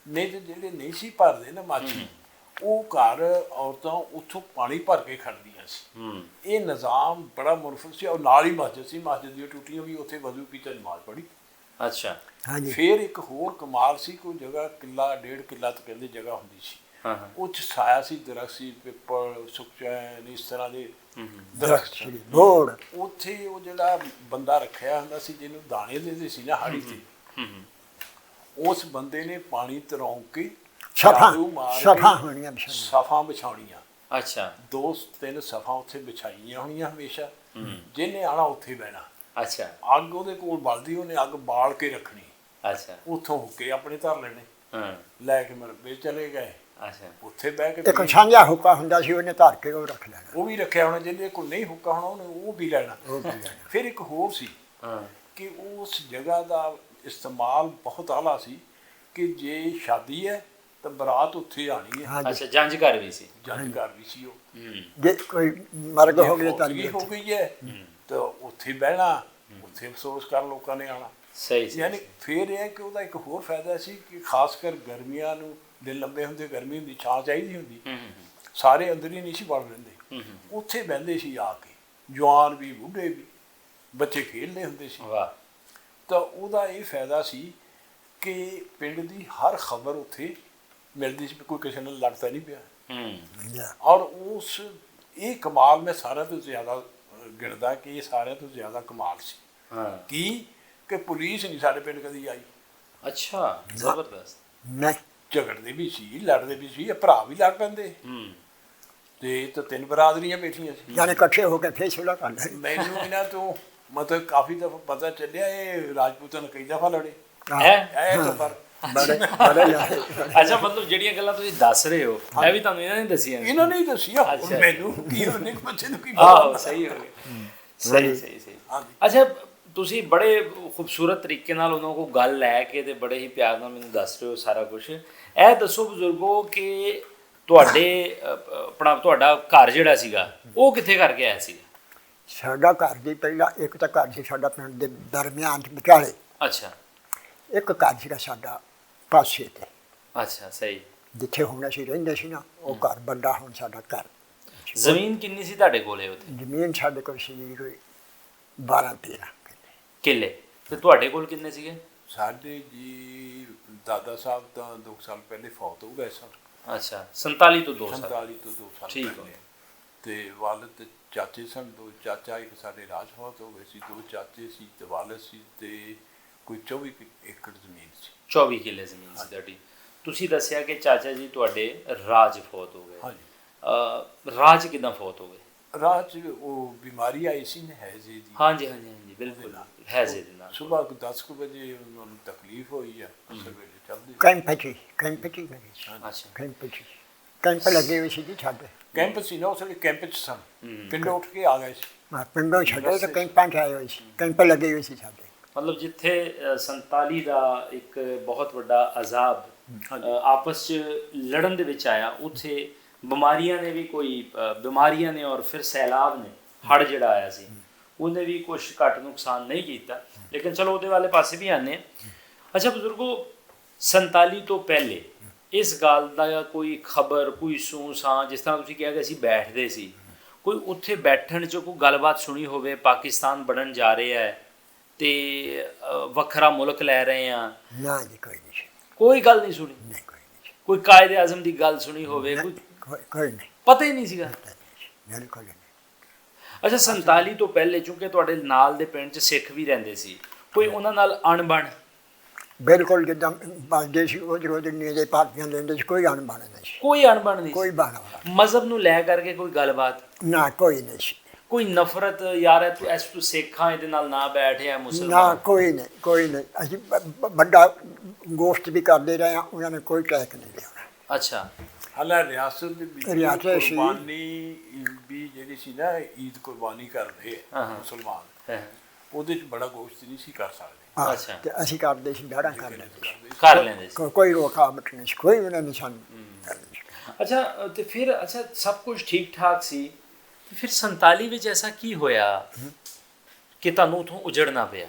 ਨਹੀਂ ਤੇ ਜਿਹੜੇ ਨਹੀਂ ਸੀ ਭਰਦੇ ਨਾ ਮਾਛੀ, ਉਹ ਘਰ ਔਰਤਾਂ ਉੱਥੋਂ ਪਾਣੀ ਭਰ ਕੇ ਖੜਦੀਆਂ ਸੀ। ਇਹ ਨਿਜ਼ਾਮ ਬੜਾ ਮੁਨਫਰਦ ਸੀ। ਔਰ ਨਾਲ ਹੀ ਮਸਜਿਦ ਸੀ, ਮਸਜਿਦ ਦੀਆਂ ਟੂਟੀਆਂ ਵੀ ਉੱਥੇ ਵਜ਼ੂ ਕੀਤਾ, ਨਮਾਜ਼ ਪੜ੍ਹੀ। ਅੱਛਾ। ਹਾਂਜੀ ਫਿਰ ਇੱਕ ਹੋਰ ਕਮਾਲ ਸੀ, ਕੋਈ ਜਗ੍ਹਾ ਕਿੱਲਾ 1.5 ਕਿੱਲਾ ਤੱਕ ਕਹਿੰਦੇ ਜਗ੍ਹਾ ਹੁੰਦੀ ਸੀ, ਹਾਂ ਉਹ 'ਚ ਸਾਇਆ ਸੀ, ਦਰਖਤ ਸੀ, ਪਿੱਪਲ, ਸੁਖਚੈਨ, ਇਸ ਤਰ੍ਹਾਂ ਦੇ ਦਰਖਤ ਸੀ ਬੋੜ। ਉੱਥੇ ਉਹ ਜਿਹੜਾ ਬੰਦਾ ਰੱਖਿਆ ਹੁੰਦਾ ਸੀ ਜਿਹਨੂੰ ਦਾਣੇ ਦਿੰਦੇ ਸੀ ਨਾ ਹਾੜੀ ਤੇ, ਉਸ ਬੰਦੇ ਨੇ ਪਾਣੀ ਤਰੌਂ ਕੇ ਝਾੜੂ ਮਾਰ ਕੇ ਸਫਾ ਹੋਣੀਆਂ ਵਿਛਾਉਣੀਆਂ। ਸਫਾਂ ਵਿਛਾਉਣੀਆਂ। ਅੱਛਾ 2-3 ਸਫਾਂ ਉੱਥੇ ਵਿਛਾਈਆਂ ਹੋਣੀਆਂ ਹਮੇਸ਼ਾ। ਜਿਹਨੇ ਆਣਾ ਉੱਥੇ ਬਹਿਣਾ। ਅੱਛਾ ਅੱਗ ਉਹਦੇ ਕੋਲ ਬਲਦੀ, ਉਹਨੇ ਅੱਗ ਬਾਲ ਕੇ ਰੱਖਣੀ। ਅੱਛਾ। ਉੱਥੋਂ ਹੁੱਕੇ ਆਪਣੇ ਧਰ ਲੈਣੇ, ਹਾਂ ਲੈ ਕੇ ਮਰਬੇ ਚਲੇ ਗਏ, ਅੱਛਾ। ਉੱਥੇ ਬਹਿ ਕੇ ਇੱਕ ਪੀਣੀ। ਸਾਂਝਾ ਹੁੱਕਾ ਹੁੰਦਾ ਸੀ, ਉਹਨੇ ਧਰ ਕੇ ਉਹ ਰੱਖ ਲੈਣਾ। ਉਹ ਵੀ ਰੱਖਿਆ ਹੋਣਾ, ਜਿਹਦੇ ਕੋਲ ਨਹੀਂ ਹੁੱਕਾ ਹੋਣਾ ਉਹਨੇ ਉਹ ਵੀ ਲੈਣਾ। ਉਹ ਵੀ ਲੈਣਾ। ਫਿਰ ਇੱਕ ਹੋਰ ਸੀ ਹਾਂ ਕਿ ਉਸ ਜਗ੍ਹਾ ਦਾ ਇਸਤੇਮਾਲ ਬਹੁਤ ਆਲਾ ਸੀ ਕਿ ਜੇ ਸ਼ਾਦੀ ਹੈ ਤਾਂ ਬਰਾਤ ਉੱਥੇ ਆਣੀ ਹੈ। ਹਾਂਜੀ ਅੱਛਾ। ਜੰਝ ਘਰ ਵੀ ਸੀ? ਜੱਜ ਘਰ ਵੀ ਸੀ ਉਹ। ਜੇ ਕੋਈ ਮਰਗ ਹੋ ਜੇ ਗਿਆ ਤਾਂ ਫੌਤਗੀ ਹੋ ਗਈ ਹੈ ਤਾਂ ਉੱਥੇ ਬਹਿਣਾ, ਉੱਥੇ ਅਫਸੋਸ ਕਰ ਲੋਕਾਂ ਨੇ ਆਣਾ। ਸਹੀ ਸੀ। ਯਾਨੀ ਫਿਰ ਇਹ ਹੈ ਕਿ ਉਹਦਾ ਇੱਕ ਹੋਰ ਫਾਇਦਾ ਸੀ ਕਿ ਖਾਸ ਕਰ ਗਰਮੀਆਂ ਨੂੰ ਦਿਨ ਲੰਬੇ ਹੁੰਦੇ, ਗਰਮੀ ਹੁੰਦੀ, ਛਾਂ ਚਾਹੀਦੀ ਹੁੰਦੀ, ਸਾਰੇ ਅੰਦਰ ਹੀ ਨਹੀਂ ਸੀ ਵੜ ਰਹਿੰਦੇ, ਉੱਥੇ ਬਹਿੰਦੇ ਸੀ ਆ ਕੇ, ਜਵਾਨ ਵੀ ਬੁੱਢੇ ਵੀ, ਬੱਚੇ ਖੇਡਦੇ ਹੁੰਦੇ ਸੀ। ਵਾਹ। ਤਾਂ ਉਹਦਾ ਇਹ ਫਾਇਦਾ ਸੀ ਕਿ ਪਿੰਡ ਦੀ ਹਰ ਖਬਰ ਉੱਥੇ ਮਿਲਦੀ ਸੀ, ਕੋਈ ਕਿਸੇ ਨਾਲ ਲੜਦਾ ਨਹੀਂ ਪਿਆ। ਔਰ ਉਸ ਇਹ ਕਮਾਲ ਮੈਂ ਸਾਰਿਆਂ ਤੋਂ ਜ਼ਿਆਦਾ ਗਿਣਦਾ ਕਿ ਇਹ ਸਾਰਿਆਂ ਤੋਂ ਜ਼ਿਆਦਾ ਕਮਾਲ ਸੀ। ਹਾਂ। ਕੀ ਕਿ ਪੁਲਿਸ ਨਹੀਂ ਸਾਡੇ ਪਿੰਡ ਕਦੀ ਆਈ। ਅੱਛਾ ਜ਼ਬਰਦਸਤ। ਨਹੀਂ ਝਗੜਦੇ ਵੀ ਸੀ, ਲੜਦੇ ਵੀ ਸੀ, ਇਹ ਭਰਾ ਵੀ ਲੜ ਪੈਂਦੇ ਤੇ ਤਾਂ 3 ਬਰਾਦਰੀਆਂ ਬੈਠੀਆਂ ਸੀ। ਯਾਨੀ ਇਕੱਠੇ ਹੋ ਕੇ ਫੇਰ ਸੁਲਾ ਕਰਦੇ। ਮੈਨੂੰ ਇਹਨਾਂ ਤੋਂ ਮਤਲਬ ਕਾਫੀ ਦਫਾ ਪਤਾ ਚੱਲਿਆ ਇਹ ਰਾਜਪੂਤਾਂ ਨੇ ਕਈ ਦਫਾ ਲੜੇ। ਹੈ? ਇਹ ਤਾਂ ਪਰ ਬੜੇ ਬੜੇ ਲੜੇ। ਅੱਛਾ, ਮਤਲਬ ਜਿਹੜੀਆਂ ਗੱਲਾਂ ਤੁਸੀਂ ਦੱਸ ਰਹੇ ਹੋ ਇਹ ਵੀ ਤੁਹਾਨੂੰ ਇਹਨਾਂ ਨੇ ਦੱਸੀਆਂ? ਇਹਨਾਂ ਨੇ ਹੀ ਦੱਸਿਆ। ਹੁਣ ਅੱਛਾ। ਮੈਨੂੰ ਕੀ ਉਹਨੇ ਬੱਚੇ ਨੂੰ ਕੀ ਆਹੋ ਪਤਾ। ਸਹੀ ਹੋ ਗਿਆ। ਸਹੀ ਸਹੀ ਸਹੀ। ਹਾਂਜੀ। ਅੱਛਾ, ਤੁਸੀਂ ਬੜੇ ਖੂਬਸੂਰਤ ਤਰੀਕੇ ਨਾਲ ਉਹਨਾਂ ਕੋਲ ਗੱਲ ਲੈ ਕੇ ਤੇ ਬੜੇ ਹੀ ਪਿਆਰ ਨਾਲ ਮੈਨੂੰ ਦੱਸ ਰਹੇ ਹੋ ਸਾਰਾ ਕੁਝ। ਇਹ ਦੱਸੋ ਬਜ਼ੁਰਗੋ ਕਿ ਤੁਹਾਡਾ ਘਰ ਜਿਹੜਾ ਸੀਗਾ ਉਹ ਕਿੱਥੇ ਕਰਕੇ ਆਇਆ ਸੀ? ਸਾਡਾ ਘਰ ਦੀ ਪਹਿਲਾਂ ਇੱਕ ਤਾਂ ਘਰ ਸੀ ਸਾਡਾ ਪਿੰਡ ਦੇ ਦਰਮਿਆਨ ਵਿਚਾਲੇ, ਅੱਛਾ ਇੱਕ ਘਰ ਸੀਗਾ ਸਾਡਾ ਪਾਸੇ ਤੇ, ਅੱਛਾ। ਸਹੀ। ਜਿੱਥੇ ਹੁਣ ਅਸੀਂ ਰਹਿੰਦੇ ਸੀ ਨਾ ਉਹ ਘਰ ਵੱਡਾ ਹੁਣ ਸਾਡਾ ਘਰ। ਸੀ। ਜ਼ਮੀਨ ਕਿੰਨੀ ਸੀ ਤੁਹਾਡੇ ਕੋਲੇ ਉੱਥੇ? ਜ਼ਮੀਨ ਸਾਡੇ ਕੋਲ ਸੀ ਕੋਈ 12-13 ਕਿੱਲੇ। ਤੇ ਤੁਹਾਡੇ ਕੋਲ ਕਿੰਨੇ ਸੀਗੇ? ਸਾਡੇ ਜੀ ਦਾਦਾ ਸਾਹਿਬ ਤਾਂ 2 ਸਾਲ ਪਹਿਲੇ ਫੌਤ ਹੋ ਗਏ ਸਨ। ਅੱਛਾ, 47 ਤੋਂ 2 ਸਾਲ। 47 ਤੋਂ 2 ਸਾਲ ਠੀਕ ਹੈ। ਪਹਿਲੇ। ਤੇ ਵਾਲਦ ਚਾਚੇ ਸਨ, 2 ਚਾਚਾ, ਇੱਕ ਸਾਡੇ ਰਾਜਫੌਤ ਹੋ ਗਏ ਸੀ, 2 ਚਾਚੇ ਸੀ ਤੇ ਵਾਲਦ ਸੀ, ਤੇ ਕੋਈ 24 ਏਕੜ ਜ਼ਮੀਨ ਸੀ। 24 ਕਿੱਲੇ ਜ਼ਮੀਨ ਸੀ ਤੁਹਾਡੀ। ਤੁਸੀਂ ਦੱਸਿਆ ਕਿ ਚਾਚਾ ਜੀ ਤੁਹਾਡੇ ਰਾਜ ਫੌਤ ਹੋ ਗਏ। ਹਾਂਜੀ। ਰਾਜ ਕਿੱਦਾਂ ਫੌਤ ਹੋ ਗਏ? ਰਾਤ 'ਚ ਉਹ ਬਿਮਾਰੀ ਆਈ ਸੀ ਨਾ ਹੈਜ਼ੇ ਦੀ। ਹਾਂਜੀ ਹਾਂਜੀ ਹਾਂਜੀ, ਬਿਲਕੁਲ ਹੈਜ਼ੇ ਦੇ ਨਾਲ। ਸੁਬਾਹ 10 ਵਜੇ ਉਹਨਾਂ ਨੂੰ ਤਕਲੀਫ ਹੋਈ ਆ, ਉਸ ਵੇਲੇ ਚੱਲਦੇ ਕੈਂਪ 'ਚ ਹੀ ਗਏ ਸੀ। ਅੱਛਾ। ਕੈਂਪ ਲੱਗੇ ਹੋਏ ਸੀ ਜੀ ਸਾਡੇ। ਕੈਂਪ ਸੀ ਨਾ, ਉਸ ਵੇਲੇ ਕੈਂਪ 'ਚ ਸਨ। ਪਿੰਡੋਂ ਉੱਠ ਕੇ ਆ ਗਏ ਸੀ। ਪਿੰਡੋਂ ਛੱਡੇ ਤਾਂ ਕੈਂਪਾਂ 'ਚ ਆਏ ਹੋਏ ਸੀ। ਕੈਂਪ ਲੱਗੇ ਹੋਏ ਸੀ ਸਾਡੇ। ਮਤਲਬ ਜਿੱਥੇ 47 ਦਾ ਇੱਕ ਬਹੁਤ ਵੱਡਾ ਅਜ਼ਾਬ ਆਪਸ 'ਚ ਲੜਨ ਦੇ ਵਿੱਚ ਆਇਆ, ਉੱਥੇ ਬਿਮਾਰੀਆਂ ਨੇ ਵੀ ਬਿਮਾਰੀਆਂ ਨੇ ਔਰ ਫਿਰ ਸੈਲਾਬ ਨੇ, ਹੜ੍ਹ ਜਿਹੜਾ ਆਇਆ ਸੀ ਉਹਨੇ ਵੀ ਕੁਛ ਘੱਟ ਨੁਕਸਾਨ ਨਹੀਂ ਕੀਤਾ। ਲੇਕਿਨ ਚਲੋ ਉਹਦੇ ਵਾਲੇ ਪਾਸੇ ਵੀ ਆਨੇ। ਅੱਛਾ ਬਜ਼ੁਰਗੋ, 47 ਤੋਂ ਪਹਿਲੇ ਇਸ ਗੱਲ ਦਾ ਕੋਈ ਖਬਰ, ਕੋਈ ਸੂਹ ਸਾਂ, ਜਿਸ ਤਰ੍ਹਾਂ ਤੁਸੀਂ ਕਿਹਾ ਕਿ ਅਸੀਂ ਬੈਠਦੇ ਸੀ, ਕੋਈ ਉੱਥੇ ਬੈਠਣ 'ਚ ਕੋਈ ਗੱਲਬਾਤ ਸੁਣੀ ਹੋਵੇ ਪਾਕਿਸਤਾਨ ਬਣਨ ਜਾ ਰਿਹਾ ਹੈ ਤੇ ਵੱਖਰਾ ਮੁਲਕ ਲੈ ਰਹੇ ਆ? ਨਾ ਜੀ, ਕੋਈ ਨਹੀਂ। ਕੋਈ ਗੱਲ ਨਹੀਂ ਸੁਣੀ? ਨਹੀਂ, ਕੋਈ ਨਹੀਂ। ਕੋਈ ਕਾਇਦੇ ਆਜ਼ਮ ਦੀ ਗੱਲ ਸੁਣੀ ਹੋਵੇ? ਕੋਈ ਨਹੀਂ, ਪਤਾ ਹੀ ਨਹੀਂ ਸੀਗਾ। ਬਿਲਕੁਲ ਨਹੀਂ। ਅੱਛਾ, 47 ਤੋਂ ਪਹਿਲੇ ਚੂੰਕਿ ਤੁਹਾਡੇ ਨਾਲ ਦੇ ਪਿੰਡ 'ਚ ਸਿੱਖ ਵੀ ਰਹਿੰਦੇ ਸੀ, ਕੋਈ ਉਹਨਾਂ ਨਾਲ ਅਣਬਣ? ਬਿਲਕੁਲ ਜਿੱਦਾਂ ਬਣਦੇ ਸੀ ਉਹ ਰੋਜ਼ ਨੀਂਦੇ ਪਾਰਟੀਆਂ ਲੈਂਦੇ ਸੀ, ਕੋਈ ਅਣਬਣ ਨਹੀਂ ਸੀ। ਕੋਈ ਅਣਬਣ ਨਹੀਂ? ਕੋਈ ਬਾਣਾ ਮਜ਼ਹਬ ਨੂੰ ਲੈ ਕਰਕੇ ਕੋਈ ਗੱਲਬਾਤ? ਨਾ, ਕੋਈ ਨਹੀਂ ਸੀ। ਕੋਈ ਨਫ਼ਰਤ, ਯਾਰ ਤੂੰ ਸਿੱਖਾਂ ਇਹਦੇ ਨਾਲ ਨਾ ਬੈਠਿਆ ਨਾ, ਮੁਸਲਮਾਨ? ਕੋਈ ਨਹੀਂ। ਅਸੀਂ ਵੱਡਾ ਗੋਸ਼ਟ ਵੀ ਕਰਦੇ ਰਹੇ ਹਾਂ, ਉਹਨਾਂ ਨੇ ਕੋਈ ਟੈਕ ਨਹੀਂ ਲਿਆ। ਅੱਛਾ। ਹਾਲਾਂ ਰਿਆਸਤ ਦੇ ਵਿੱਚ ਰਿਆਸਤ ਸੀ। ਕੁਰਬਾਨੀ ਵੀ ਜਿਹੜੀ ਸੀ ਨਾ, ਈਦ ਕੁਰਬਾਨੀ ਕਰਦੇ ਹਾਂ, ਹਾਂ। ਮੁਸਲਮਾਨ, ਹਾਂ, ਉਹਦੇ 'ਚ ਬੜਾ ਗੋਸ਼ਤ ਨਹੀਂ ਸੀ ਕਰ ਸਕਦੇ। ਹਾਂ, ਅੱਛਾ। ਤੇ ਅਸੀਂ ਕਰਦੇ ਸੀ, ਵਿਆਹਾਂ ਕਰ ਲੈਂਦੇ ਸੀ। ਕਰ ਲੈਂਦੇ ਸੀ। ਕੋਈ ਰੁਕਾਵਟ ਨਹੀਂ ਸੀ, ਕੋਈ ਉਹਨਾਂ ਨੇ ਸਾਨੂੰ ਕਰਨੀ ਸੀ। ਅੱਛਾ, ਤੇ ਫਿਰ ਅੱਛਾ ਸਭ ਕੁਝ ਠੀਕ ਠਾਕ ਸੀ, ਤੇ ਫਿਰ 47 ਵਿੱਚ ਐਸਾ ਕੀ ਹੋਇਆ ਕਿ ਤੁਹਾਨੂੰ ਉਥੋਂ ਉਜੜਨਾ ਪਿਆ?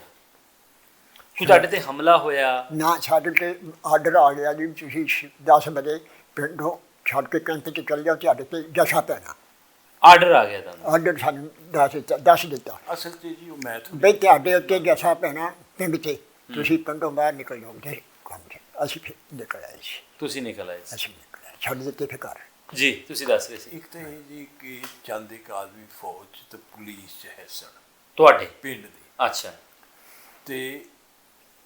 ਕੋਈ ਤੁਹਾਡੇ ਤੇ ਹਮਲਾ ਹੋਇਆ? ਨਾ, ਸਾਡੇ ਤੇ ਆਰਡਰ ਆ ਗਿਆ ਜੀ, ਤੁਸੀਂ 10 ਵਜੇ ਪਿੰਡੋਂ ਛੱਡ ਕੇ ਕੈਂਪ 'ਚ ਚੱਲ ਜਾਓ, ਤੁਹਾਡੇ ਤੇ ਜੱਸਾ ਪੈਣਾ। ਆਰਡਰ ਆ ਗਿਆ ਤੁਹਾਨੂੰ? ਆਰਡਰ ਸਾਨੂੰ ਦੱਸ ਦਿੱਤਾ ਅਸਲ 'ਚ ਜੀ ਉਹ ਮੈਥ ਬਈ ਤੁਹਾਡੇ ਉੱਤੇ ਜੱਸਾ ਪੈਣਾ ਪਿੰਡ 'ਤੇ, ਤੁਸੀਂ ਪਿੰਡੋਂ ਬਾਹਰ ਨਿਕਲ ਜਾਓਗੇ ਕੰਮ 'ਚ। ਅਸੀਂ ਫਿਰ ਨਿਕਲ ਆਏ ਸੀ। ਤੁਸੀਂ ਨਿਕਲ ਆਏ ਸੀ? ਅਸੀਂ ਨਿਕਲ ਆਏ, ਛੱਡ ਦਿੱਤੇ ਫਿਰ ਘਰ। ਜੀ, ਤੁਸੀਂ ਦੱਸ ਰਹੇ ਸੀ। ਇੱਕ ਤਾਂ ਇਹ ਜੀ ਕਿ ਚੰਦ ਇੱਕ ਆਦਮੀ ਫੌਜ ਤੇ ਪੁਲਿਸ 'ਚ ਹੈ ਸਨ ਤੁਹਾਡੇ ਪਿੰਡ ਦੇ, ਅੱਛਾ। ਤੇ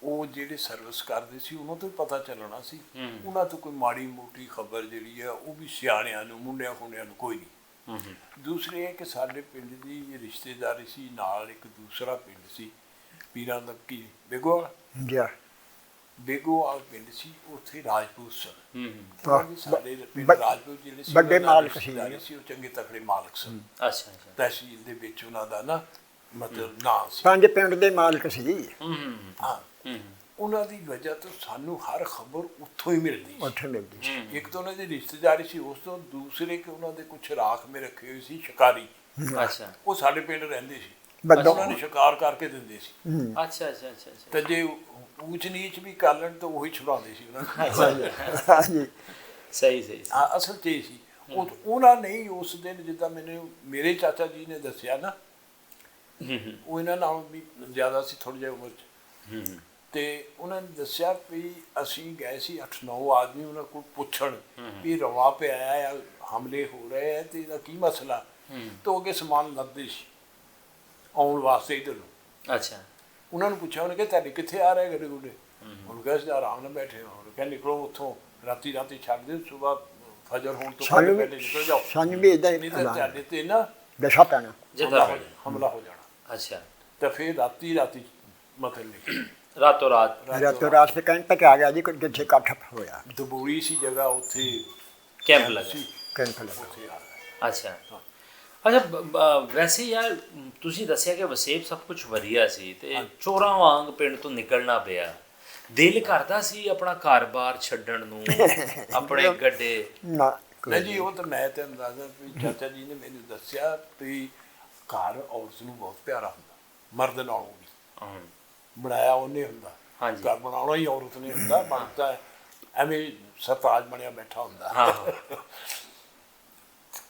ਉਹ ਜਿਹੜੇ ਸਰਵਿਸ ਕਰਦੇ ਸੀ ਉਹਨਾਂ ਤੋਂ ਹੀ ਪਤਾ ਚੱਲਣਾ ਸੀ। ਉਹਨਾਂ ਤੋਂ ਕੋਈ ਮਾੜੀ ਮੋਟੀ ਖਬਰ ਜਿਹੜੀ ਆ ਉਹ ਵੀ ਸਿਆਣਿਆਂ ਨੂੰ, ਮੁੰਡਿਆਂ ਖੁੰਡਿਆਂ ਨੂੰ ਕੋਈ ਨਹੀਂ। ਦੂਸਰੇ ਇਹ ਕਿ ਸਾਡੇ ਪਿੰਡ ਦੀ ਰਿਸ਼ਤੇਦਾਰੀ ਸੀ, ਨਾਲ ਇੱਕ ਦੂਸਰਾ ਪਿੰਡ ਸੀ ਪੀਰਾਂ ਦਾ ਕੀ ਬੇਗੋਵਾਲ। ਜੀ, ਬੇਗੋਵਾਲ ਪਿੰਡ ਸੀ, ਉੱਥੇ ਰਾਜਪੂਤ ਸਨ। ਵਾਹ, ਸਾਡੇ ਪਿੰਡ ਰਾਜਪੂਤ ਜਿਹੜੇ ਸੀ, ਵੱਡੇ ਉਹਨਾਂ ਨਾਲ ਮਾਲਕ ਸੀ। ਰਿਸ਼ਤੇਦਾਰੀ ਸੀ, ਉਹ ਚੰਗੇ ਤਕੜੇ ਮਾਲਕ ਸਨ। ਅੱਛਾ ਅੱਛਾ। ਤਹਿਸੀਲ ਦੇ ਵਿੱਚ ਉਹਨਾਂ ਦਾ ਨਾ ਮਤਲਬ ਨਾਂ ਸੀ। 5 ਪਿੰਡ ਦੇ ਮਾਲਕ ਸੀ। ਹਾਂ, ਉਹਨਾਂ ਦੀ ਵਜ੍ਹਾ ਤੋਂ ਸਾਨੂੰ ਹਰ ਖਬਰ ਉੱਥੋਂ ਹੀ ਮਿਲਦੀ ਸੀ। ਉੱਥੇ ਮਿਲਦੀ ਸੀ। ਇੱਕ ਤਾਂ ਉਹਨਾਂ ਦੀ ਰਿਸ਼ਤੇਦਾਰੀ ਸੀ, ਉਸ ਤੋਂ ਦੂਸਰੇ ਕਿ ਉਹਨਾਂ ਦੇ ਕੁਝ ਰਾਖ ਮੇ ਰੱਖੇ ਹੋਏ ਸੀ ਸ਼ਿਕਾਰੀ, ਅੱਛਾ ਉਹ ਸਾਡੇ ਪਿੰਡ ਰਹਿੰਦੇ ਸੀ। ਵੱਡਾ ਉਹਨਾਂ ਨੇ ਸ਼ਿਕਾਰ ਕਰਕੇ ਦਿੰਦੇ ਸੀ, ਅੱਛਾ ਅੱਛਾ ਅੱਛਾ ਅੱਛਾ। ਤੇ ਜੇ ਊਚ ਨੀਚ ਵੀ ਕਰ ਲੈਣ ਤਾਂ ਉਹੀ ਛੁਡਾਉਂਦੇ ਸੀ ਉਹਨਾਂ ਨੂੰ। ਹਾਂਜੀ, ਸਹੀ ਸਹੀ। ਅਸਲ 'ਚ ਇਹ ਸੀ, ਉਹਨਾਂ ਨੇ ਹੀ ਉਸ ਦਿਨ, ਜਿੱਦਾਂ ਮੈਨੂੰ ਮੇਰੇ ਚਾਚਾ ਜੀ ਨੇ ਦੱਸਿਆ ਨਾ, ਉਹ ਇਹਨਾਂ ਨਾਲੋਂ ਵੀ ਜ਼ਿਆਦਾ ਸੀ ਥੋੜ੍ਹੀ ਜਿਹੀ ਉਮਰ 'ਚ, ਤੇ ਉਹਨਾਂ ਨੇ ਦੱਸਿਆ ਵੀ ਅਸੀਂ ਗਏ ਸੀ 8-9 ਆਦਮੀ ਉਹਨਾਂ ਕੋਲ ਪੁੱਛਣ ਵੀ ਰੌਲਾ ਪਿਆ ਆ, ਹਮਲੇ ਹੋ ਰਹੇ ਆ ਤੇ ਇਹਦਾ ਕੀ ਮਸਲਾ। ਤਾਂ ਅੱਗੇ ਸਮਾਨ ਲੱਦਦੇ ਸੀ ਆਉਣ ਵਾਸਤੇ ਇੱਧਰ ਨੂੰ। ਅੱਛਾ। ਉਹਨਾਂ ਨੂੰ ਪੁੱਛਿਆ, ਉਹਨੇ ਕਿਹਾ ਤੁਹਾਡੇ ਕਿੱਥੇ ਆ ਰਹੇ ਗੱਡੇ ਗੁੱਡੇ? ਉਹਨੂੰ ਕਿਹਾ ਅਸੀਂ ਆਰਾਮ ਨਾਲ ਬੈਠੇ ਹਾਂ। ਉਹਨੇ ਕਿਹਾ ਨਿਕਲੋ ਉੱਥੋਂ, ਰਾਤੀ ਛੱਡ ਦਿਓ, ਸੁਬਾਹ ਫਜਰ ਹੋਣ ਤੋਂ ਪਹਿਲੇ ਨਿਕਲ ਜਾਓ। ਸਾਨੂੰ ਵੀ ਇੱਦਾਂ ਨਹੀਂ ਤਾਂ ਤੁਹਾਡੇ ਤੇ ਨਾ ਜੱਸਾ ਪੈਣਾ, ਹਮਲਾ ਹੋ ਜਾਣਾ। ਅੱਛਾ। ਤਾਂ ਫਿਰ ਰਾਤੀ ਮਤਲਬ ਨਹੀਂ, ਰਾਤੋਂ ਰਾਤ? ਰਾਤੋਂ ਰਾਤ ਤੇ ਕੈਂਪ 'ਚ ਆ ਗਿਆ ਜੀ, ਜਿੱਥੇ ਇਕੱਠ ਹੋਇਆ। ਦਬੂਰੀ ਸੀ ਜਗ੍ਹਾ, ਉੱਥੇ ਕੈਂਪ ਲੱਗਾ ਸੀ। ਕੈਂਪ ਲੱਗਾ। ਉੱਥੇ ਆ ਗਏ। ਅੱਛਾ ਅੱਛਾ। ਵੈਸੇ ਯਾਰ ਤੁਸੀਂ ਦੱਸਿਆ ਕਿ ਵਸੇਬ ਸਭ ਕੁਝ ਵਧੀਆ ਸੀ ਤੇ ਚੋਰਾਂ ਵਾਂਗ ਪਿੰਡ ਤੋਂ ਨਿਕਲਣਾ ਪਿਆ। ਦਿਲ ਕਰਦਾ ਸੀ ਆਪਣਾ ਘਰ-ਬਾਰ ਛੱਡਣ ਨੂੰ, ਆਪਣੇ ਗੱਡੇ? ਨਾ ਜੀ, ਉਹ ਤਾਂ ਮੈਂ ਤੇ ਅੰਦਾਜ਼ਾ ਵੀ ਚਾਚਾ ਜੀ ਨੇ ਮੈਨੂੰ ਦੱਸਿਆ ਵੀ ਘਰ ਔਰਤ ਨੂੰ ਬਹੁਤ ਪਿਆਰਾ ਹੁੰਦਾ, ਮਰਦ ਨਾਲੋਂ ਵੀ। ਬਣਾਇਆ ਉਹਨੇ ਹੁੰਦਾ, ਘਰ ਬਣਾਉਣਾ ਹੀ ਔਰਤ ਨੇ ਹੁੰਦਾ, ਬਣਦਾ ਐਵੇਂ ਸਰਤਾਜ ਬਣਿਆ ਬੈਠਾ ਹੁੰਦਾ।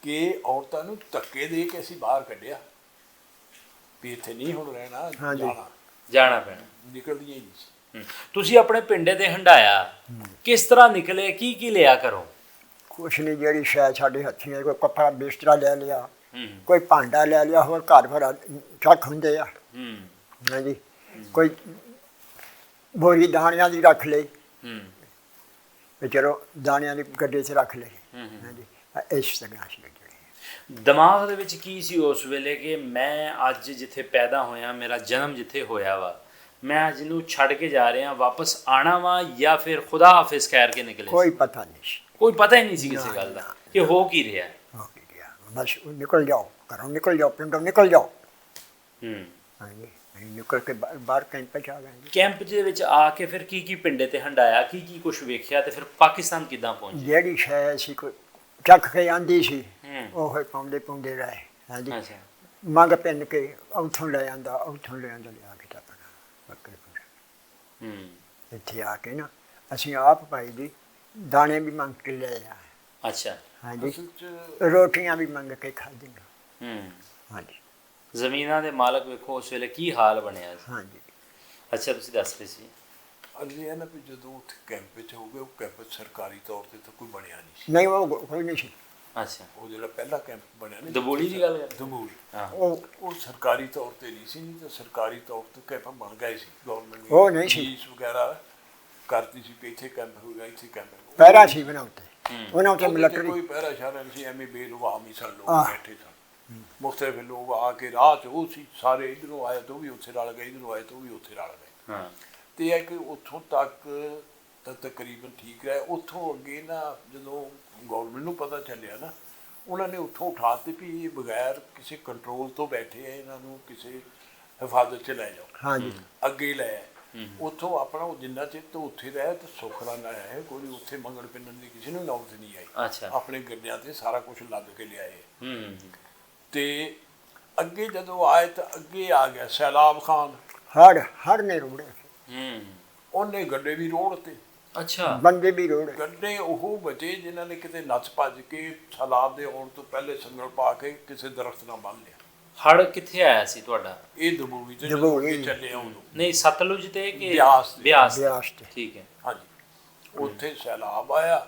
ਕਿ ਔਰਤਾਂ ਨੂੰ ਧੱਕੇ ਦੇ ਕੇ ਅਸੀਂ ਬਾਹਰ ਕੱਢਿਆ ਵੀ ਇੱਥੇ ਨਹੀਂ ਹੁਣ ਰਹਿਣਾ, ਹਾਂਜੀ। ਜਾਣਾ ਪੈਣਾ। ਨਿਕਲਦੀਆਂ ਹੀ ਨਹੀਂ ਸੀ। ਤੁਸੀਂ ਆਪਣੇ ਪਿੰਡੇ ਤੇ ਹੰਡਾਇਆ, ਕਿਸ ਤਰ੍ਹਾਂ ਨਿਕਲੇ, ਕੀ ਕੀ ਲਿਆ ਕਰੋ? ਕੁਛ ਨਹੀਂ, ਜਿਹੜੀ ਸ਼ਾਇਦ ਸਾਡੇ ਹੱਥੀਂ ਆਈ, ਕੋਈ ਕੱਪੜਾ ਬਿਸਤਰਾ ਲੈ ਲਿਆ, ਹੂੰ ਕੋਈ ਭਾਂਡਾ ਲੈ ਲਿਆ, ਹੋਰ ਘਰ ਭਰਾ ਚੱਕ ਹੁੰਦੇ ਆ। ਹੂੰ ਹਾਂਜੀ, ਕੋਈ ਬੋਰੀ ਦਾਣਿਆਂ ਦੀ ਰੱਖ ਲਈ, ਹੂੰ ਵੀ ਚਲੋ ਦਾਣਿਆਂ ਦੀ ਗੱਡੇ 'ਚ ਰੱਖ ਲਈ। ਹੂੰ। ਹਾਂਜੀ, ਇਸ ਤਰ੍ਹਾਂ ਸੀ ਜਿਹੜੀ। ਦਿਮਾਗ ਦੇ ਵਿੱਚ ਕੀ ਸੀ ਉਸ ਵੇਲੇ ਕਿ ਮੈਂ ਅੱਜ ਜਿੱਥੇ ਪੈਦਾ ਹੋਇਆ, ਮੇਰਾ ਜਨਮ ਜਿੱਥੇ ਹੋਇਆ ਵਾ, ਮੈਂ ਅੱਜ ਨੂੰ ਛੱਡ ਕੇ ਜਾ ਰਿਹਾ, ਵਾਪਸ ਆਣਾ ਵਾ, ਜਾਂ ਫਿਰ ਖੁਦਾ ਹਾਫਿਜ਼ ਕਹਿ ਕੇ ਨਿਕਲੇ? ਕੋਈ ਪਤਾ ਨਹੀਂ ਸੀ। ਕੋਈ ਪਤਾ ਹੀ ਨਹੀਂ ਸੀ ਕਿਸੇ ਨਾ, ਗੱਲ ਦਾ ਨਾ। ਕਿ ਹੋ ਕੀ ਰਿਹਾ। ਹੋ ਗਿਆ, ਬਸ ਉਹ ਨਿਕਲ ਜਾਓ, ਘਰੋਂ ਨਿਕਲ ਜਾਓ, ਪਿੰਡੋਂ ਨਿਕਲ ਜਾਓ। ਹੂੰ। ਹਾਂਜੀ, ਅਸੀਂ ਨਿਕਲ ਕੇ ਬਾਹਰ ਕੈਂਪ 'ਚ ਆ ਗਏ ਜੀ। ਕੈਂਪ ਦੇ ਵਿੱਚ ਆ ਕੇ ਫਿਰ ਕੀ ਕੀ ਪਿੰਡੇ ਤੇ ਹੰਡਾਇਆ, ਕੀ ਕੀ ਕੁਝ ਵੇਖਿਆ, ਤੇ ਫਿਰ ਪਾਕਿਸਤਾਨ ਕਿੱਦਾਂ ਪਹੁੰਚੇ? ਜਿਹੜੀ ਸ਼ਾਇਦ ਸੀ ਕੋਈ ਚੱਕ ਕੇ ਆਂਦੀ ਸੀ, ਹੂੰ। ਉਹ ਪਾਉਂਦੇ ਪਾਉਂਦੇ ਰਹੇ। ਹਾਂਜੀ, ਅੱਛਾ। ਮੰਗ ਪਿੰਨ ਕੇ ਉੱਥੋਂ ਲੈ ਆਂਦਾ, ਉੱਥੋਂ ਲੈ ਆਂਦਾ, ਲਿਆ ਕੇ ਟੱਪਣਾ ਬੱਕਰੇ ਕੋਲ। ਹੂੰ। ਇੱਥੇ ਆ ਕੇ ਨਾ ਅਸੀਂ ਆਪ ਭਾਈ ਜੀ ਦਾਣੇ ਵੀ ਮੰਗ ਕੇ ਲੈ ਆ। ਅੱਛਾ। ਹਾਂਜੀ, ਅਸਲ 'ਚ ਰੋਟੀਆਂ ਵੀ ਮੰਗ ਕੇ ਖਾਧੀਆਂ। ਹੂੰ। ਹਾਂਜੀ ਜ਼ਮੀਨਾਂ ਦੇ ਮਾਲਕ ਵੇਖੋ ਉਸ ਵੇਲੇ ਕੀ ਹਾਲ ਬਣਿਆ ਸੀ। ਹਾਂਜੀ। ਅੱਛਾ, ਤੁਸੀਂ ਦੱਸ ਰਹੇ ਸੀ। ਅਜੇ ਇਹ ਨਾ ਵੀ ਜਦੋਂ ਉੱਥੇ ਕੈਂਪ ਵਿੱਚ ਹੋ ਗਏ, ਉਹ ਕੈਂਪ ਸਰਕਾਰੀ ਤੌਰ ਤੇ ਤਾਂ ਕੋਈ ਬਣਿਆ ਨਹੀਂ ਸੀ। ਨਹੀਂ, ਉਹ ਕੋਈ ਨਹੀਂ ਸੀ। ਅੱਛਾ, ਉਹ ਜਿਹੜਾ ਪਹਿਲਾ ਕੈਂਪ ਬਣਿਆ ਨਾ ਦਬੋਲੀ ਦੀ ਗੱਲ ਕਰ? ਦਬੋਲੀ, ਹਾਂ। ਉਹ ਸਰਕਾਰੀ ਤੌਰ ਤੇ ਨਹੀਂ ਸੀ। ਨਹੀਂ ਤਾਂ ਸਰਕਾਰੀ ਤੌਰ ਤੇ ਕੈਂਪ ਬਣ ਗਏ ਸੀ, ਗਵਰਨਮੈਂਟ ਨੇ ਉਹ ਨਹੀਂ ਸੀ। ਫੀਸ ਵਗੈਰਾ ਕਰਤੀ ਸੀ ਕਿ ਇੱਥੇ ਕੈਂਪ ਹੋਏਗਾ, ਇੱਥੇ ਕੈਂਪ ਹੋਏਗਾ। ਪਹਿਰਾ ਸੀ ਬਣਾਉਂਦੇ, ਹੂੰ। ਉਹਨਾਂ ਉੱਤੇ ਉਹਦੇ 'ਚ ਮਿਲਟਰੀ। ਕੋਈ ਪਹਿਰਾ ਸ਼ਾਰਾ ਨਹੀਂ ਸੀ, ਐਵੇਂ ਬੇਲਵਾਮ ਹੀ ਸਨ ਲੋਕ ਆਹ। ਬੈਠੇ ਸਨ। ਮੁਖਤਲਿਫ ਲੋਕ ਆ ਕੇ ਰਾਹ 'ਚ ਉਹ ਸੀ, ਸਾਰੇ ਇੱਧਰੋਂ ਆਏ ਤਾਂ ਉਹ ਵੀ ਉੱਥੇ ਰਲ ਗਏ, ਇੱਧਰੋਂ ਆਏ ਤਾਂ ਉਹ ਵੀ ਉੱਥੇ ਰਲ ਗਏ। ਹਾਂ। ਤੇ ਇਹ ਕਿ ਉੱਥੋਂ ਤੱਕ ਤਾਂ ਤਕਰੀਬਨ ਠੀਕ ਰਿਹਾ। ਉੱਥੋਂ ਅੱਗੇ ਨਾ ਜਦੋਂ ਗਵਰਨਮੈਂਟ ਨੂੰ ਪਤਾ ਚੱਲਿਆ ਨਾ, ਉਹਨਾਂ ਨੇ ਉੱਥੋਂ ਉਠਾ ਦਿੱਤੀ ਵੀ ਇਹ ਬਗੈਰ ਕਿਸੇ ਕੰਟਰੋਲ ਤੋਂ ਬੈਠੇ ਆ, ਇਹਨਾਂ ਨੂੰ ਕਿਸੇ ਹਿਫਾਜ਼ਤ 'ਚ ਲੈ ਜਾਓ। ਹਾਂਜੀ, ਅੱਗੇ ਲੈ ਆਏ। ਉੱਥੋਂ ਆਪਣਾ ਉਹ ਜਿੰਨਾ ਚਿਰ ਤੋਂ ਉੱਥੇ ਰਹਿ ਤੇ ਸੁੱਖ ਨਾਲ ਆਇਆ ਹੈ, ਕੋਈ ਉੱਥੇ ਮੰਗਣ ਪਿੰਨਣ ਦੀ ਕਿਸੇ ਨੂੰ ਨੌਬਤ ਨਹੀਂ ਆਈ। ਅੱਛਾ। ਆਪਣੇ ਗੱਡਿਆਂ ਤੇ ਸਾਰਾ ਕੁਝ ਲੱਦ ਕੇ ਲਿਆਏ। ਹੂੰ। ਤੇ ਅੱਗੇ ਜਦੋਂ ਆਏ ਤਾਂ ਅੱਗੇ ਆ ਗਿਆ ਸੈਲਾਬ ਖਾਨ। ਹੜ ਨੇ ਰੋੜੇ, ਹੂੰ। ਉਹਨੇ ਗੱਡੇ ਵੀ ਰੋੜ ਤੇ, ਅੱਛਾ। ਬੰਦੇ ਵੀ ਰੋੜੇ। ਗੱਡੇ ਉਹ ਬਚੇ ਜਿਨ੍ਹਾਂ ਨੇ ਕਿਤੇ ਨੱਚ ਭੱਜ ਕੇ ਸੈਲਾਬ ਦੇ ਆਉਣ ਤੋਂ ਪਹਿਲੇ ਸੰਗਲ ਪਾ ਕੇ ਕਿਸੇ ਦਰਖਤ ਨਾਲ ਬੰਨ੍ਹ ਲਿਆ। ਹੜ ਕਿੱਥੇ ਆਇਆ ਸੀ ਤੁਹਾਡਾ? ਇਹ ਦਬੋਲੀ ਤੇ ਜਦੋਂ ਦਬੋਲੀ। ਅੱਗੇ ਚੱਲੇ ਉਦੋਂ। ਨਹੀਂ, ਸਤਲੁਜ ਤੇ ਕਿ ਬਿਆਸ ਤੇ। ਬਿਆਸ ਤੇ? ਬਿਆਸ ਤੇ। ਠੀਕ ਹੈ। ਹਾਂਜੀ, ਉੱਥੇ ਸੈਲਾਬ ਆਇਆ।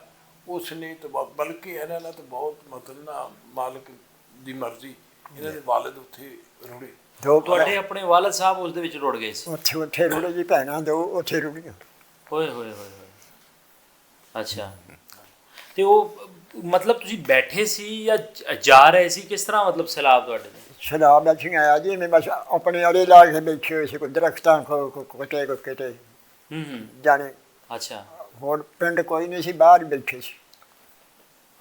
ਉਸ ਨੇ ਤਾਂ ਬਲਕਿ ਇਹਨਾਂ ਨਾਲ ਤਾਂ ਬਹੁਤ ਮਤਲਬ ਨਾ ਮਾਲਕ ਦੀ ਮਰਜ਼ੀ, ਇਹਨਾਂ ਦੇ ਵਾਲਿਦ ਉੱਥੇ ਰੁੜੇ। ਦੋ ਤੁਹਾਡੇ ਆਪਣੇ ਵਾਲਦ ਸਾਹਿਬ ਉਸ ਦੇ ਵਿੱਚ ਰੁੜ ਗਏ ਸੀ? ਉੱਥੇ ਰੁੜੇ ਜੀ, ਭੈਣਾਂ ਦੋ ਉੱਥੇ ਰੁੜੀਆਂ। ਹੋਏ ਹੋਏ ਹੋਏ ਹੋਏ। ਅੱਛਾ। ਤੇ ਉਹ ਮਤਲਬ ਤੁਸੀਂ ਬੈਠੇ ਸੀ ਜਾਂ ਜਾ ਰਹੇ ਸੀ, ਕਿਸ ਤਰ੍ਹਾਂ ਮਤਲਬ ਸੈਲਾਬ ਤੁਹਾਡੇ ਤੇ? ਸ਼ਰਾਬ ਅਸੀਂ ਆਇਆ ਜੀ, ਮੈਂ ਬਸ ਆਪਣੇ ਅੜੇ ਲਾ ਕੇ ਬੈਠੇ ਹੋਏ ਸੀ, ਕੋਈ ਦਰਖਤਾਂ ਕੋਟੇ ਕੋ ਕਿਤੇ ਹੂੰ ਹੂੰ। ਜਾਣੇ। ਅੱਛਾ। ਹੋਰ ਪਿੰਡ ਕੋਈ ਨਹੀਂ ਸੀ, ਬਾਹਰ ਹੀ ਬੈਠੇ ਸੀ।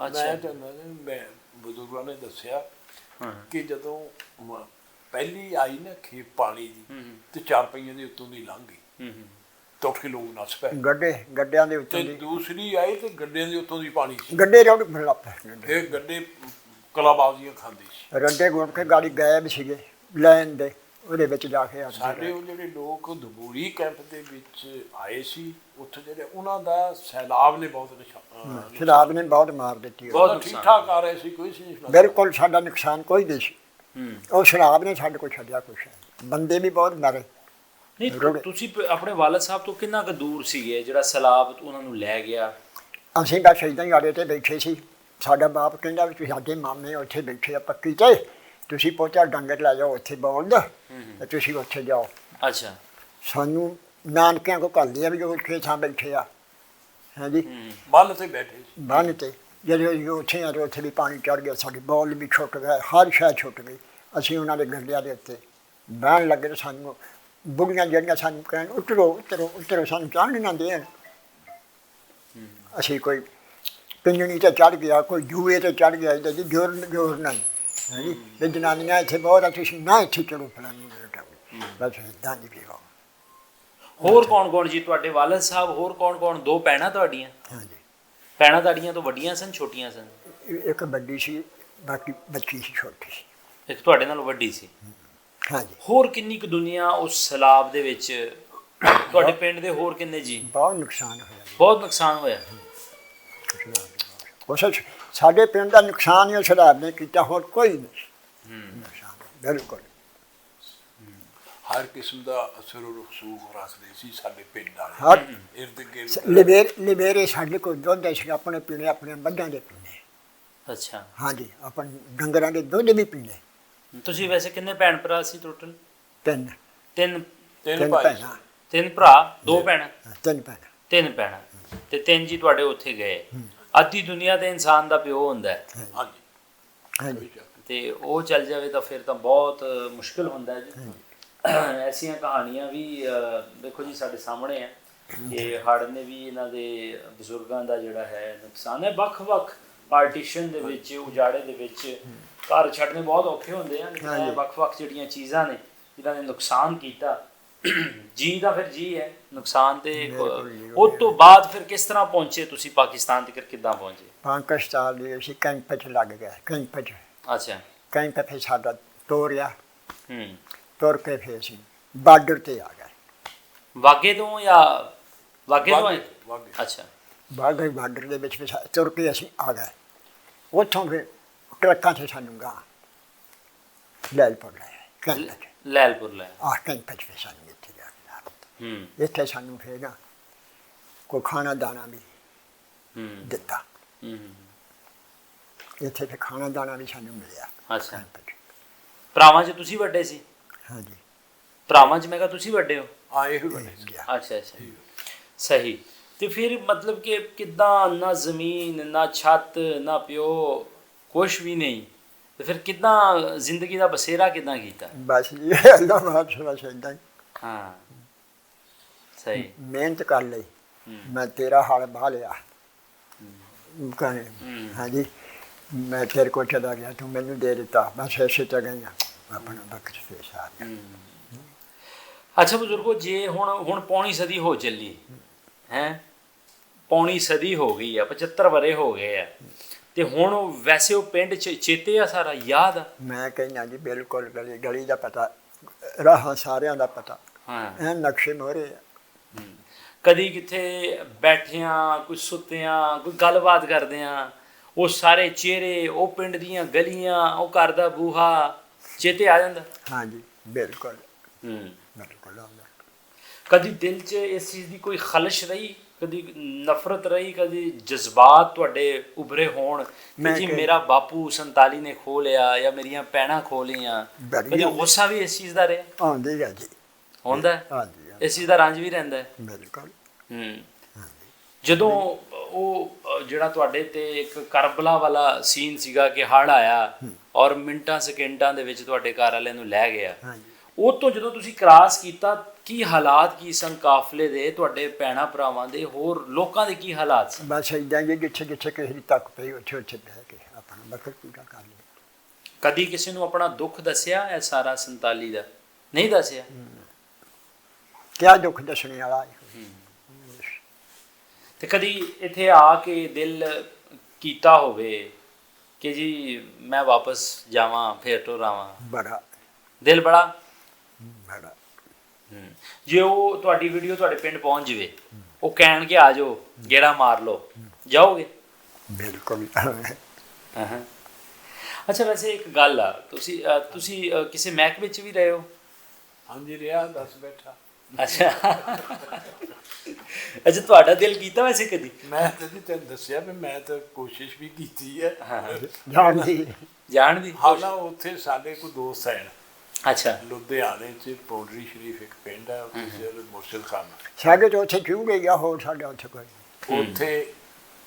ਅੱਛਾ। ਮੈਂ ਬਜ਼ੁਰਗਾਂ ਨੇ ਦੱਸਿਆ ਹਾਂ। ਕਿ ਜਦੋਂ ਪਹਿਲੀ ਆਈ ਨਾ ਖੇਪ ਪਾਣੀ ਦੀ, ਹੂੰ ਤੇ 4 ਪਹੀਆਂ ਦੇ ਉੱਤੋਂ ਦੀ ਲੰਘ ਗਈ, ਹੂੰ ਹੂੰ। ਤਾਂ ਉੱਠ ਕੇ ਲੋਕ ਨੱਸ ਪਏ। ਗੱਡਿਆਂ ਦੇ ਉੱਤੋਂ ਤੇ ਦੀ ਦੂਸਰੀ ਆਈ ਤੇ ਗੱਡਿਆਂ ਦੇ ਉੱਤੋਂ ਦੀ ਪਾਣੀ ਸੀ। ਗੱਡੇ ਰੋੜ ਲੱਪੇ, ਫਿਰ ਗੱਡੇ ਕਲਾਬਾਜ਼ੀਆਂ ਖਾਂਦੇ ਸੀ। ਰੱਡੇ ਗੁੰਮ ਕੇ ਗਾੜੀ ਗਾਇਬ ਸੀਗੇ ਲੈਣ ਦੇ, ਉਹਦੇ ਵਿੱਚ ਜਾ ਕੇ ਆ ਸਾਡੇ ਉਹ ਜਿਹੜੇ ਲੋਕ ਦਬੋਲੀ ਕੈਂਪ ਦੇ ਵਿੱਚ ਆਏ ਸੀ, ਉੱਥੇ ਜਿਹੜੇ ਉਹਨਾਂ ਦਾ ਸੈਲਾਬ ਨੇ ਬਹੁਤ ਸ਼ਰਾਬ ਨੇ ਬਹੁਤ ਮਾਰ ਦਿੱਤੀ। ਬਹੁਤ ਠੀਕ ਠਾਕ ਆ ਰਹੇ ਸੀ, ਕੋਈ ਸੀ ਨਹੀਂ। ਬਿਲਕੁਲ ਸਾਡਾ ਨੁਕਸਾਨ ਕੋਈ ਨਹੀਂ ਸੀ। ਹੂੰ। ਉਹ ਸ਼ਰਾਬ ਨੇ ਸਾਡੇ ਕੋਲ ਛੱਡਿਆ ਕੁਛ, ਬੰਦੇ ਵੀ ਬਹੁਤ ਮਰੇ। ਨਹੀਂ, ਰੁੜ- ਤੁਸੀਂ ਆਪਣੇ ਵਾਲਦ ਸਾਹਿਬ ਤੋਂ ਕਿੰਨਾ ਕੁ ਦੂਰ ਸੀਗੇ ਜਿਹੜਾ ਸੈਲਾਬ ਉਹਨਾਂ ਨੂੰ ਲੈ ਗਿਆ? ਅਸੀਂ ਬਸ ਏਦਾਂ ਹੀ ਆੜੇ ਤੇ ਬੈਠੇ ਸੀ। ਸਾਡਾ ਬਾਪ ਕਹਿੰਦਾ ਵੀ ਤੁਸੀਂ ਸਾਡੇ ਮਾਮੇ ਉੱਥੇ ਬੈਠੇ ਆ ਪੱਕੀ ਤੇ, ਤੁਸੀਂ ਪੋਚਾ ਡੰਗਰ ਲੈ ਜਾਓ ਉੱਥੇ ਬੋਲਦਾ, ਤੇ ਤੁਸੀਂ ਉੱਥੇ ਜਾਓ। ਅੱਛਾ। ਸਾਨੂੰ ਨਾਨਕਿਆਂ ਕੋ ਘੱਲ ਲਿਆ ਵੀ ਉਹ ਉੱਥੇ ਥਾਂ ਬੈਠੇ ਆ। ਹਾਂਜੀ, ਹੂੰ। ਬੰਨ ਤੇ ਬੈਠੇ ਸੀ। ਬੰਨ ਤੇ ਜਦੋਂ ਅਸੀਂ ਉੱਥੇ ਆ ਤੇ ਉੱਥੇ ਵੀ ਪਾਣੀ ਚੜ ਗਿਆ, ਸਾਡੇ ਬੌਲ ਵੀ ਛੁੱਟ ਗਏ, ਹਰ ਸ਼ੈ ਛੁੱਟ ਗਈ। ਅਸੀਂ ਉਹਨਾਂ ਦੇ ਗੱਡਿਆਂ ਦੇ ਉੱਤੇ ਬਹਿਣ ਲੱਗੇ ਤੇ ਸਾਨੂੰ ਬੁੜੀਆਂ ਜਿਹੜੀਆਂ ਸਾਨੂੰ ਕਹਿਣ ਉਤਰੋ ਉਤਰੋ ਉਤਰੋ, ਸਾਨੂੰ ਚੜ੍ਹਨ ਨਾ ਦੇਣ। ਅਸੀਂ ਕੋਈ ਪਿੰਜਣੀ ਤੇ ਚੜ੍ਹ ਗਿਆ, ਕੋਈ ਜੂਏ ਤੇ ਚੜ੍ਹ ਗਿਆ, ਇਹਦਾ ਜੀ ਜ਼ੋਰ ਨਹੀਂ। ਹਾਂਜੀ, ਵੀ ਜਨਾਨੀਆਂ ਇੱਥੇ ਬਹੁਤ ਆ, ਤੁਸੀਂ ਨਾ ਇੱਥੇ ਚੜੋ ਫਲਾਨੀ ਬਸ ਇੱਦਾਂ ਦੀ ਵੀ ਹੋ। ਹੋਰ ਕੌਣ ਕੌਣ ਜੀ ਤੁਹਾਡੇ ਵਾਲਦ ਸਾਹਿਬ? ਹੋਰ ਕੌਣ ਕੌਣ? 2 ਭੈਣਾਂ ਤੁਹਾਡੀਆਂ? ਹਾਂਜੀ, ਭੈਣਾਂ ਤੁਹਾਡੀਆਂ ਤੋਂ ਵੱਡੀਆਂ ਸਨ, ਛੋਟੀਆਂ ਸਨ? ਇੱਕ ਵੱਡੀ ਸੀ, ਬਾਕੀ ਬੱਚੀ ਸੀ, ਛੋਟੀ ਸੀ। ਇੱਕ ਤੁਹਾਡੇ ਨਾਲੋਂ ਵੱਡੀ ਸੀ। ਹਾਂਜੀ, ਹੋਰ ਕਿੰਨੀ ਕੁ ਦੁਨੀਆ ਉਸ ਸੈਲਾਬ ਦੇ ਵਿੱਚ? ਤੁਹਾਡੇ ਪਿੰਡ ਦੇ ਹੋਰ ਕਿੰਨੇ ਜੀ? ਬਹੁਤ ਨੁਕਸਾਨ ਹੋਇਆ ਜੀ। ਬਹੁਤ ਨੁਕਸਾਨ ਹੋਇਆ। ਕੁਛ ਸਾਡੇ ਪਿੰਡ ਦਾ ਨੁਕਸਾਨ ਹੀ ਸਰਦਾਰ ਨੇ ਕੀਤਾ, ਹੋਰ ਕੋਈ ਨਹੀਂ ਨੁਕਸਾਨ ਬਿਲਕੁਲ। ਹਰ ਕਿਸਮ ਦਾ ਅਸਰ ਰਸੂਖ ਰੱਖਦੇ ਸੀ ਸਾਡੇ ਪਿੰਡ ਵਾਲੇ, ਹਰ ਇਰਦ ਗਿਰਦ। ਲਵੇਰੇ ਸਾਡੇ ਕੋਲ ਦੁੱਧ ਸੀ, ਆਪਣੇ ਪੀਣੇ, ਆਪਣੇ ਮੱਝਾਂ ਦੇ ਪੀਣੇ। ਅੱਛਾ, ਹਾਂਜੀ, ਆਪਣੇ ਡੰਗਰਾਂ ਦੇ ਦੁੱਧ ਵੀ ਪੀਣੇ। ਤੁਸੀਂ ਵੈਸੇ ਕਿੰਨੇ ਭੈਣ ਭਰਾ ਸੀ ਟੋਟਲ? ਤਿੰਨ ਤਿੰਨ। ਤਿੰਨ ਭਾਈ ਭੈਣਾਂ, ਤਿੰਨ ਭਰਾ, ਦੋ ਭੈਣਾਂ? ਤਿੰਨ ਭੈਣਾਂ। ਤਿੰਨ ਭੈਣਾਂ ਤੇ ਤਿੰਨ ਜੀ ਤੁਹਾਡੇ ਉੱਥੇ ਗਏ। ਅੱਧੀ ਦੁਨੀਆ ਤੇ ਇਨਸਾਨ ਦਾ ਪਿਓ ਹੁੰਦਾ ਹੈ, ਹਾਂਜੀ ਹਾਂਜੀ ਤੇ ਉਹ ਚੱਲ ਜਾਵੇ ਤਾਂ ਫਿਰ ਤਾਂ ਬਹੁਤ ਮੁਸ਼ਕਿਲ ਹੁੰਦਾ ਹੈ ਜੀ। ਐਸੀਆਂ ਕਹਾਣੀਆਂ ਵੀ ਦੇਖੋ ਜੀ ਸਾਡੇ ਸਾਹਮਣੇ ਹੈ ਕਿ ਹੜ੍ਹ ਨੇ ਵੀ ਇਹਨਾਂ ਦੇ ਬਜ਼ੁਰਗਾਂ ਦਾ ਜਿਹੜਾ ਹੈ ਨੁਕਸਾਨ ਹੈ। ਵੱਖ-ਵੱਖ ਪਾਰਟੀਸ਼ਨ ਦੇ ਵਿੱਚ, ਉਜਾੜੇ ਦੇ ਵਿੱਚ ਘਰ ਛੱਡਣੇ ਬਹੁਤ ਔਖੇ ਹੁੰਦੇ ਆ, ਲੇਕਿਨ ਇਹ ਵੱਖ-ਵੱਖ ਜਿਹੜੀਆਂ ਚੀਜ਼ਾਂ ਨੇ ਜਿਨ੍ਹਾਂ ਨੇ ਨੁਕਸਾਨ ਕੀਤਾ, ਜੀ ਦਾ ਫਿਰ ਜੀ ਹੈ, ਨੁਕਸਾਨ ਤੇ ਉਹ ਤੋਂ ਬਾਅਦ ਫਿਰ ਕਿਸ ਤਰ੍ਹਾਂ ਪਹੁੰਚੇ ਤੁਸੀਂ ਪਾਕਿਸਤਾਨ ਤੱਕ, ਕਿੱਦਾਂ ਪਹੁੰਚੇ? ਪਾਕਿਸਤਾਨ ਦੇ ਅਸੀਂ ਕੈਂਪ 'ਚ ਲੱਗ ਗਏ, ਕੈਂਪ 'ਚ। ਅੱਛਾ। ਕੈਂਪ ਫਿਰ ਸਾਡਾ ਤੋਰਿਆ, ਹੂੰ। ਤੁਰ ਕੇ ਫਿਰ ਅਸੀਂ ਬਾਰਡਰ ਤੇ ਆ ਗਏ। ਵਾਗੇ ਤੋਂ ਜਾਂ ਵਾਗੇ ਤੋਂ ਆਏ? ਵਾਗੇ। ਅੱਛਾ। ਬਾਰਡਰ ਦੇ ਵਿੱਚ ਫਿਰ ਤੁਰ ਕੇ ਅਸੀਂ ਆ ਗਏ। ਉੱਥੋਂ ਫਿਰ ਟਰੱਕਾਂ 'ਤੇ ਸਾਨੂੰ ਗਾਂ ਲੈਲਪੁਰ ਲੈ ਆਏ, ਕੈਂਪ 'ਚ। ਲੈਲਪੁਰ ਲੈ। ਕੈਂਪ 'ਚ ਫਿਰ ਸਾਨੂੰ ਇੱਥੇ ਜਾ ਕੇ ਹੂੰ। ਇੱਥੇ ਸਾਨੂੰ ਫਿਰ ਨਾ ਕੋਈ ਖਾਣਾ ਦਾਣਾ ਵੀ ਹੂੰ। ਦਿੱਤਾ। ਹੂੰ। ਇੱਥੇ ਫਿਰ ਖਾਣਾ ਦਾਣਾ ਵੀ ਸਾਨੂੰ ਮਿਲਿਆ ਅੱਛਾ। ਕੈਂਪ 'ਚ। ਭਰਾਵਾਂ 'ਚ ਤੁਸੀਂ ਵੱਡੇ ਸੀ? ਹਾਂਜੀ। ਭਰਾਵਾਂ 'ਚ ਮੈਂ ਕਿਹਾ ਤੁਸੀਂ ਵੱਡੇ ਹੋ? ਹਾਂ ਇਹ ਵੀ ਬਣੇ ਸੀ। ਗਿਆ। ਅੱਛਾ ਅੱਛਾ, ਸਹੀ। ਤੇ ਫਿਰ ਮਤਲਬ ਕਿ ਕਿੱਦਾਂ, ਨਾ ਜ਼ਮੀਨ, ਨਾ ਛੱਤ, ਨਾ ਪਿਓ, ਕੁਛ ਵੀ ਨਹੀਂ, ਤੇ ਫਿਰ ਕਿੱਦਾਂ ਜ਼ਿੰਦਗੀ ਦਾ ਬਸੇਰਾ ਕਿੱਦਾਂ ਕੀਤਾ? ਬਸ ਜੀ ਅੱਲਾ ਮਾਫ ਬਸ ਏਦਾਂ ਹੀ ਹਾਂ, ਸਹੀ। ਮਿਹਨਤ ਕਰ ਲਈ। ਹੂੰ। ਮੈਂ ਤੇਰਾ ਹਾਲ ਬਾਹ ਲਿਆ ਕਹੇ, ਹਾਂਜੀ ਮੈਂ ਤੇਰੇ ਕੋਲ ਚਲਾ ਗਿਆ, ਤੂੰ ਮੈਨੂੰ ਦੇ ਦਿੱਤਾ, ਬਸ ਐਸੇ ਚ ਗਈਆਂ ਆਪਣਾ ਬਖਸ਼ ਪੇਸ਼ ਆ ਗਿਆ। ਅੱਛਾ ਬਜ਼ੁਰਗੋ, ਜੇ ਹੁਣ ਪੌਣੀ ਸਦੀ ਹੋ ਚੱਲੀ ਹੈ, ਪੌਣੀ ਸਦੀ ਹੋ ਗਈ ਆ, 75 ਵਰ੍ਹੇ ਹੋ ਗਏ ਆ, ਤੇ ਹੁਣ ਵੈਸੇ ਉਹ ਪਿੰਡ ਚ ਚੇਤੇ ਆ, ਸਾਰਾ ਯਾਦ ਆ? ਮੈਂ ਕਹਿੰਦਾ ਜੀ ਬਿਲਕੁਲ ਗਲੀ ਦਾ ਪਤਾ, ਰਾਹਾਂ ਸਾਰਿਆਂ ਦਾ ਪਤਾ, ਹਾਂ। ਐ ਨਕਸ਼ੇ ਮੋਹਰੇ ਆ। ਕਦੀ ਕਿੱਥੇ ਬੈਠਿਆਂ, ਕੋਈ ਸੁੱਤਿਆਂ, ਕੋਈ ਗੱਲਬਾਤ ਕਰਦਿਆਂ, ਉਹ ਸਾਰੇ ਚਿਹਰੇ, ਉਹ ਪਿੰਡ ਦੀਆਂ ਗਲੀਆਂ, ਉਹ ਘਰ ਦਾ ਬੂਹਾ ਚੇਤੇ ਆ ਜਾਂਦਾ? ਹਾਂਜੀ ਬਿਲਕੁਲ ਹੂੰ। ਬਿਲਕੁਲ ਆਉਂਦਾ। ਕਦੀ ਦਿਲ 'ਚ ਇਸ ਚੀਜ਼ ਦੀ ਕੋਈ ਖਲਸ਼ ਰਹੀ, ਕਦੀ ਨਫ਼ਰਤ ਰਹੀ, ਕਦੀ ਜਜ਼ਬਾਤ ਤੁਹਾਡੇ ਉਭਰੇ ਹੋਣ ਕਿ ਜੀ ਮੇਰਾ ਬਾਪੂ 47 ਨੇ ਖੋਹ ਲਿਆ ਜਾਂ ਮੇਰੀਆਂ ਭੈਣਾਂ ਖੋਹ ਲਈਆਂ? ਕਦੀ ਗੁੱਸਾ ਵੀ ਇਸ ਚੀਜ਼ ਦਾ ਰਿਹਾ? ਆਉਂਦੀ ਹੈ ਜੀ। ਹੁੰਦਾ ਹੈ? ਹਾਂਜੀ ਇਸ ਚੀਜ਼ ਦਾ ਰੰਜ ਵੀ ਰਹਿੰਦਾ ਹੈ? ਬਿਲਕੁਲ। ਹੂੰ। ਜਦੋਂ ਉਹ ਜਿਹੜਾ ਤੁਹਾਡੇ ਤੇ ਇੱਕ ਕਰਬਲਾ ਵਾਲਾ ਸੀਨ ਸੀਗਾ ਕਿ ਹੜ੍ਹ ਆਇਆ ਔਰ ਮਿੰਟਾਂ ਸਕਿੰਟਾਂ ਦੇ ਵਿੱਚ ਤੁਹਾਡੇ ਘਰ ਵਾਲਿਆਂ ਨੂੰ ਲੈ ਗਿਆ, ਉਹ ਤੋਂ ਜਦੋਂ ਤੁਸੀਂ ਕ੍ਰਾਸ ਕੀਤਾ, ਕੀ ਹਾਲਾਤ ਕੀ ਸਨ ਕਾਫਲੇ ਦੇ, ਤੁਹਾਡੇ ਭੈਣਾਂ ਭਰਾਵਾਂ ਦੇ, ਹੋਰ ਲੋਕਾਂ ਦੇ ਕੀ ਹਾਲਾਤ ਸਨ? ਬਸ ਇੱਦਾਂ ਹੀ ਜਿੱਥੇ ਜਿੱਥੇ ਕਿਸੇ ਦੀ ਤੱਕ ਪਈ ਉੱਥੇ ਉੱਥੇ ਬਹਿ ਕੇ ਆਪਣਾ ਵਕਤ ਪੂਰਾ ਕਰ ਲਿਆ। ਕਦੀ ਕਿਸੇ ਨੂੰ ਆਪਣਾ ਦੁੱਖ ਦੱਸਿਆ ਇਹ ਸਾਰਾ 47 ਦਾ? ਨਹੀਂ ਦੱਸਿਆ? ਕਿਆ ਦੁੱਖ ਦੱਸਣੇ ਵਾਲਾ ਹੈ। ਤੇ ਕਦੀ ਇੱਥੇ ਆ ਕੇ ਦਿਲ ਕੀਤਾ ਹੋਵੇ ਕਿ ਜੀ ਮੈਂ ਵਾਪਸ ਜਾਵਾਂ, ਫੇਰ ਤੋਂ ਆਵਾਂ? ਬੜਾ ਦਿਲ ਬੜਾ? ਬੜਾ। ਜੇ ਉਹ ਤੁਹਾਡੀ ਵੀਡੀਓ ਤੁਹਾਡੇ ਪਿੰਡ ਪਹੁੰਚ ਜਾਵੇ, ਉਹ ਕਹਿਣ ਕਿ ਆ ਜਾਓ ਗੇੜਾ ਮਾਰ ਲਓ, ਜਾਓਗੇ? ਬਿਲਕੁਲ। ਅੱਛਾ, ਵੈਸੇ ਇੱਕ ਗੱਲ ਆ, ਤੁਸੀਂ ਕਿਸੇ ਮਹਿਕਮੇ 'ਚ ਵੀ ਰਹੇ ਹੋ? ਹਾਂਜੀ ਰਿਹਾ, ਦੱਸ ਬੈਠਾ। ਅੱਛਾ। ਅੱਛਾ, ਤੁਹਾਡਾ ਦਿਲ ਕੀਤਾ ਵੈਸੇ ਕਦੀ? ਮੈਂ ਤਾਂ ਜੀ ਤੈਨੂੰ ਦੱਸਿਆ ਵੀ ਮੈਂ ਤਾਂ ਕੋਸ਼ਿਸ਼ ਵੀ ਕੀਤੀ ਹੈ ਜਾਣ ਦੀ। ਜਾਣ ਦੀ? ਹਾਂ ਨਾ, ਉੱਥੇ ਸਾਡੇ ਕੋਈ ਦੋਸਤ ਹੈ ਅੱਛਾ। ਲੁਧਿਆਣੇ 'ਚ ਪੌਂਡਰੀ ਸ਼ਰੀਫ ਇੱਕ ਪਿੰਡ ਹੈ, ਉੱਥੇ ਮੁਰਸ਼ਿਦ ਖਾਨ। ਸਾਡੇ ਤੋਂ ਉੱਥੇ ਕਿਉਂ ਗਈ ਆ, ਹੋਰ ਸਾਡਾ ਉੱਥੇ ਕੋਈ। ਉੱਥੇ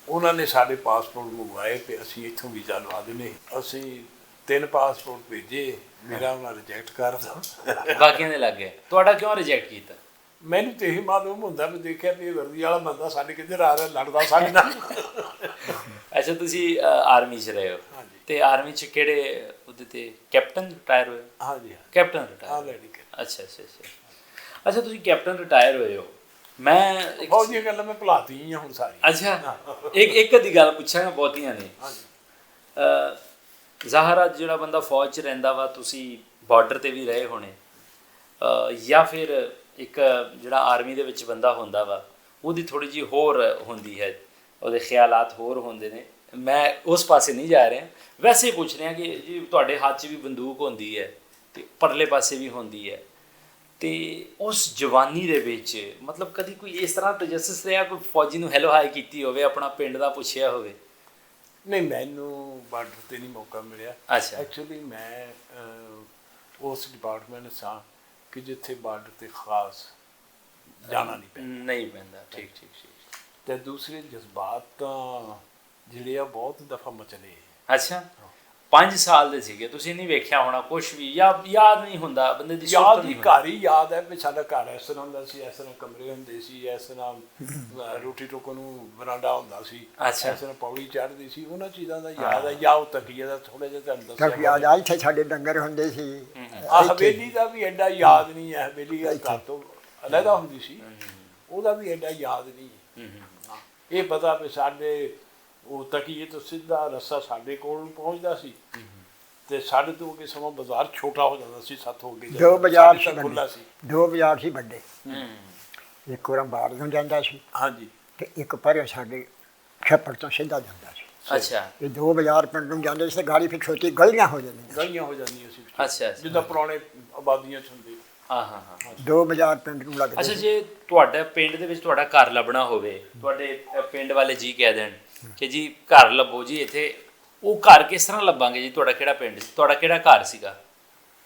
ਉਹਨਾਂ ਨੇ ਸਾਡੇ ਪਾਸਪੋਰਟ ਮੰਗਵਾਏ ਤੇ ਅਸੀਂ ਇੱਥੋਂ ਵੀਜ਼ਾ ਲਵਾ ਦਿੰਦੇ। ਅਸੀਂ 3 ਪਾਸਪੋਰਟ ਭੇਜੇ, ਮੇਰਾ ਉਹਨਾਂ ਰਿਜੈਕਟ ਕਰ ਦਿੱਤਾ। ਬਾਕੀਆਂ ਦੇ ਲੱਗ ਗਏ। ਤੁਹਾਡਾ ਕਿਉਂ ਰਿਜੈਕਟ ਕੀਤਾ? ਮੈਨੂੰ ਤੇ ਇਹੀ ਮਾਲੂਮ ਹੁੰਦਾ ਵੀ ਦੇਖਿਆ ਵੀ ਇਹ ਵਰਦੀ ਵਾਲਾ ਬੰਦਾ ਸਾਡੇ ਕਿੱਧਰ ਆ ਰਿਹਾ, ਲੜਦਾ ਸਾਡੇ ਨਾਲ। ਅੱਛਾ, ਤੁਸੀਂ ਆਰਮੀ 'ਚ ਰਹੇ ਹੋ? ਹਾਂਜੀ। ਤੇ ਆਰਮੀ 'ਚ ਕਿਹੜੇ ਉਹਦੇ ਤੇ ਕੈਪਟਨ ਰਿਟਾਇਰ ਹੋਏ? ਹਾਂਜੀ ਕੈਪਟਨ ਰਿਟਾਇਰ। ਅੱਛਾ ਅੱਛਾ ਅੱਛਾ। ਅੱਛਾ, ਤੁਸੀਂ ਕੈਪਟਨ ਰਿਟਾਇਰ ਹੋਏ ਹੋ। ਮੈਂ ਬਹੁਤ ਜਿਹੀਆਂ ਗੱਲਾਂ ਮੈਂ ਭੁਲਾਤੀ ਹੁਣ ਸਾਰੀ। ਅੱਛਾ, ਇੱਕ ਅੱਧੀ ਗੱਲ ਪੁੱਛਾਂਗਾ, ਬਹੁਤੀਆਂ ਨੇ। ਜ਼ਾਹਰ ਅੱਜ ਜਿਹੜਾ ਬੰਦਾ ਫੌਜ 'ਚ ਰਹਿੰਦਾ ਵਾ, ਤੁਸੀਂ ਬਾਰਡਰ 'ਤੇ ਵੀ ਰਹੇ ਹੋਣੇ, ਜਾਂ ਫਿਰ ਇੱਕ ਜਿਹੜਾ ਆਰਮੀ ਦੇ ਵਿੱਚ ਬੰਦਾ ਹੁੰਦਾ ਵਾ, ਉਹਦੀ ਥੋੜ੍ਹੀ ਜਿਹੀ ਹੋਰ ਹੁੰਦੀ ਹੈ ਉਹਦੇ ਖਿਆਲਾਤ ਹੋਰ ਹੁੰਦੇ ਨੇ। ਮੈਂ ਉਸ ਪਾਸੇ ਨਹੀਂ ਜਾ ਰਿਹਾ, ਵੈਸੇ ਹੀ ਪੁੱਛ ਰਿਹਾ ਕਿ ਜੀ ਤੁਹਾਡੇ ਹੱਥ 'ਚ ਵੀ ਬੰਦੂਕ ਹੁੰਦੀ ਹੈ ਤੇ ਪਰਲੇ ਪਾਸੇ ਵੀ ਹੁੰਦੀ ਹੈ, ਤੇ ਉਸ ਜਵਾਨੀ ਦੇ ਵਿੱਚ ਮਤਲਬ ਕਦੀ ਕੋਈ ਇਸ ਤਰ੍ਹਾਂ ਤਜੱਸਸ ਰਿਹਾ, ਕੋਈ ਫੌਜੀ ਨੂੰ ਹੈਲੋ ਹਾਈ ਕੀਤੀ ਹੋਵੇ, ਆਪਣਾ ਪਿੰਡ ਦਾ ਪੁੱਛਿਆ ਹੋਵੇ? ਨਹੀਂ, ਮੈਨੂੰ ਬਾਰਡਰ ਤੇ ਨਹੀਂ ਮੌਕਾ ਮਿਲਿਆ। ਅੱਛਾ। ਐਕਚੁਅਲੀ ਮੈਂ ਉਸ ਡਿਪਾਰਟਮੈਂਟ ਸਾਂ ਕਿ ਜਿੱਥੇ ਬਾਰਡਰ ਤੇ ਖਾਸ ਜਾਣਾ ਨਹੀਂ ਪੈਂਦਾ। ਨਹੀਂ ਪੈਂਦਾ, ਠੀਕ ਠੀਕ ਠੀਕ। ਤੇ ਦੂਸਰੇ ਜਜ਼ਬਾਤ ਤਾਂ ਜਿਹੜੇ ਆ ਬਹੁਤ ਦਫਾ ਮਚਲੇ। ਅੱਛਾ, 5 ਸਾਲ ਦੇ ਸੀਗੇ ਤੁਸੀਂ, ਨਹੀਂ ਵੇਖਿਆ ਹੋਣਾ ਕੁਛ ਵੀ, ਜਾਂ ਯਾਦ ਨਹੀਂ ਹੁੰਦਾ ਬੰਦੇ ਦੀ? ਯਾਦ ਹੀ ਘਰ ਹੀ ਯਾਦ ਹੈ ਵੀ ਸਾਡਾ ਘਰ ਇਸ ਤਰ੍ਹਾਂ ਹੁੰਦਾ ਸੀ, ਇਸ ਤਰ੍ਹਾਂ ਕਮਰੇ ਹੁੰਦੇ ਸੀ, ਇਸ ਤਰ੍ਹਾਂ ਰੋਟੀ ਟੋਕੋ ਨੂੰ ਬਰਾਂਡਾ ਹੁੰਦਾ ਸੀ, ਇਸ ਤਰ੍ਹਾਂ ਪੌੜੀ ਚੜ੍ਹਦੀ ਸੀ, ਉਹਨਾਂ ਚੀਜ਼ਾਂ ਦਾ ਯਾਦ ਹੈ। ਜਾਂ ਉਹ ਤਕੀਏ ਦਾ ਥੋੜ੍ਹਾ ਜਿਹਾ ਤੁਹਾਨੂੰ ਦੱਸਿਆ, ਯਾਦ ਆ ਇੱਥੇ ਸਾਡੇ ਡੰਗਰ ਹੁੰਦੇ ਸੀ। ਹਵੇਲੀ ਦਾ ਵੀ ਐਡਾ ਯਾਦ ਨਹੀਂ ਹੈ, ਹਵੇਲੀ ਘਰ ਤੋਂ ਅਲੱਗਾ ਹੁੰਦੀ ਸੀ, ਉਹਦਾ ਵੀ ਐਡਾ ਯਾਦ ਨਹੀਂ। ਇਹ ਪਤਾ ਵੀ ਸਾਡੇ ਉਹ ਤਕੀਏ ਤੋਂ ਸਿੱਧਾ ਰਸਤਾ ਸਾਡੇ ਕੋਲ ਪਹੁੰਚਦਾ ਸੀ, ਤੇ ਸਾਡੇ ਤੋਂ ਅੱਗੇ ਸਮਾਂ ਬਾਜ਼ਾਰ ਛੋਟਾ ਹੋ ਜਾਂਦਾ ਸੀ, ਸੱਤ ਹੋ ਕੇ 2 ਬਾਜ਼ਾਰ ਸੀ, ਖੁੱਲ੍ਹਾ ਸੀ। 2 ਬਾਜ਼ਾਰ ਸੀ ਵੱਡੇ, ਇੱਕ ਵਾਰ ਬਾਹਰ ਨੂੰ ਜਾਂਦਾ ਸੀ, ਹਾਂਜੀ, ਤੇ ਇੱਕ ਪਰੇ ਸਾਡੇ ਛੱਪੜ ਤੋਂ ਸਿੱਧਾ ਜਾਂਦਾ ਸੀ। ਅੱਛਾ, ਇਹ 2 ਬਾਜ਼ਾਰ ਪਿੰਡ ਨੂੰ ਜਾਂਦੇ ਸੀ, ਗਾੜੀ ਫਿਰ ਛੋਟੀ ਗਲੀਆਂ ਹੋ ਜਾਂਦੀਆਂ। ਗਲੀਆਂ ਹੋ ਜਾਂਦੀਆਂ ਸੀ। ਅੱਛਾ, ਜਿੱਦਾਂ ਪੁਰਾਣੇ ਆਬਾਦੀਆਂ 'ਚ ਹੁੰਦੇ। ਹਾਂ ਹਾਂ ਹਾਂ। 2 ਬਾਜ਼ਾਰ ਪਿੰਡ ਨੂੰ ਲੱਗਦੇ। ਅੱਛਾ, ਜੇ ਤੁਹਾਡਾ ਪਿੰਡ ਦੇ ਵਿੱਚ ਤੁਹਾਡਾ ਘਰ ਲੱਭਣਾ ਹੋਵੇ, ਤੁਹਾਡੇ ਪਿੰਡ ਵਾਲੇ ਜੀ ਕਹਿ ਦੇਣ ਕਿ ਜੀ ਘਰ ਲੱਭੋ ਜੀ ਇੱਥੇ, ਉਹ ਘਰ ਕਿਸ ਤਰ੍ਹਾਂ ਲੱਭਾਂਗੇ ਜੀ? ਤੁਹਾਡਾ ਕਿਹੜਾ ਪਿੰਡ ਸੀ, ਤੁਹਾਡਾ ਕਿਹੜਾ ਘਰ ਸੀਗਾ?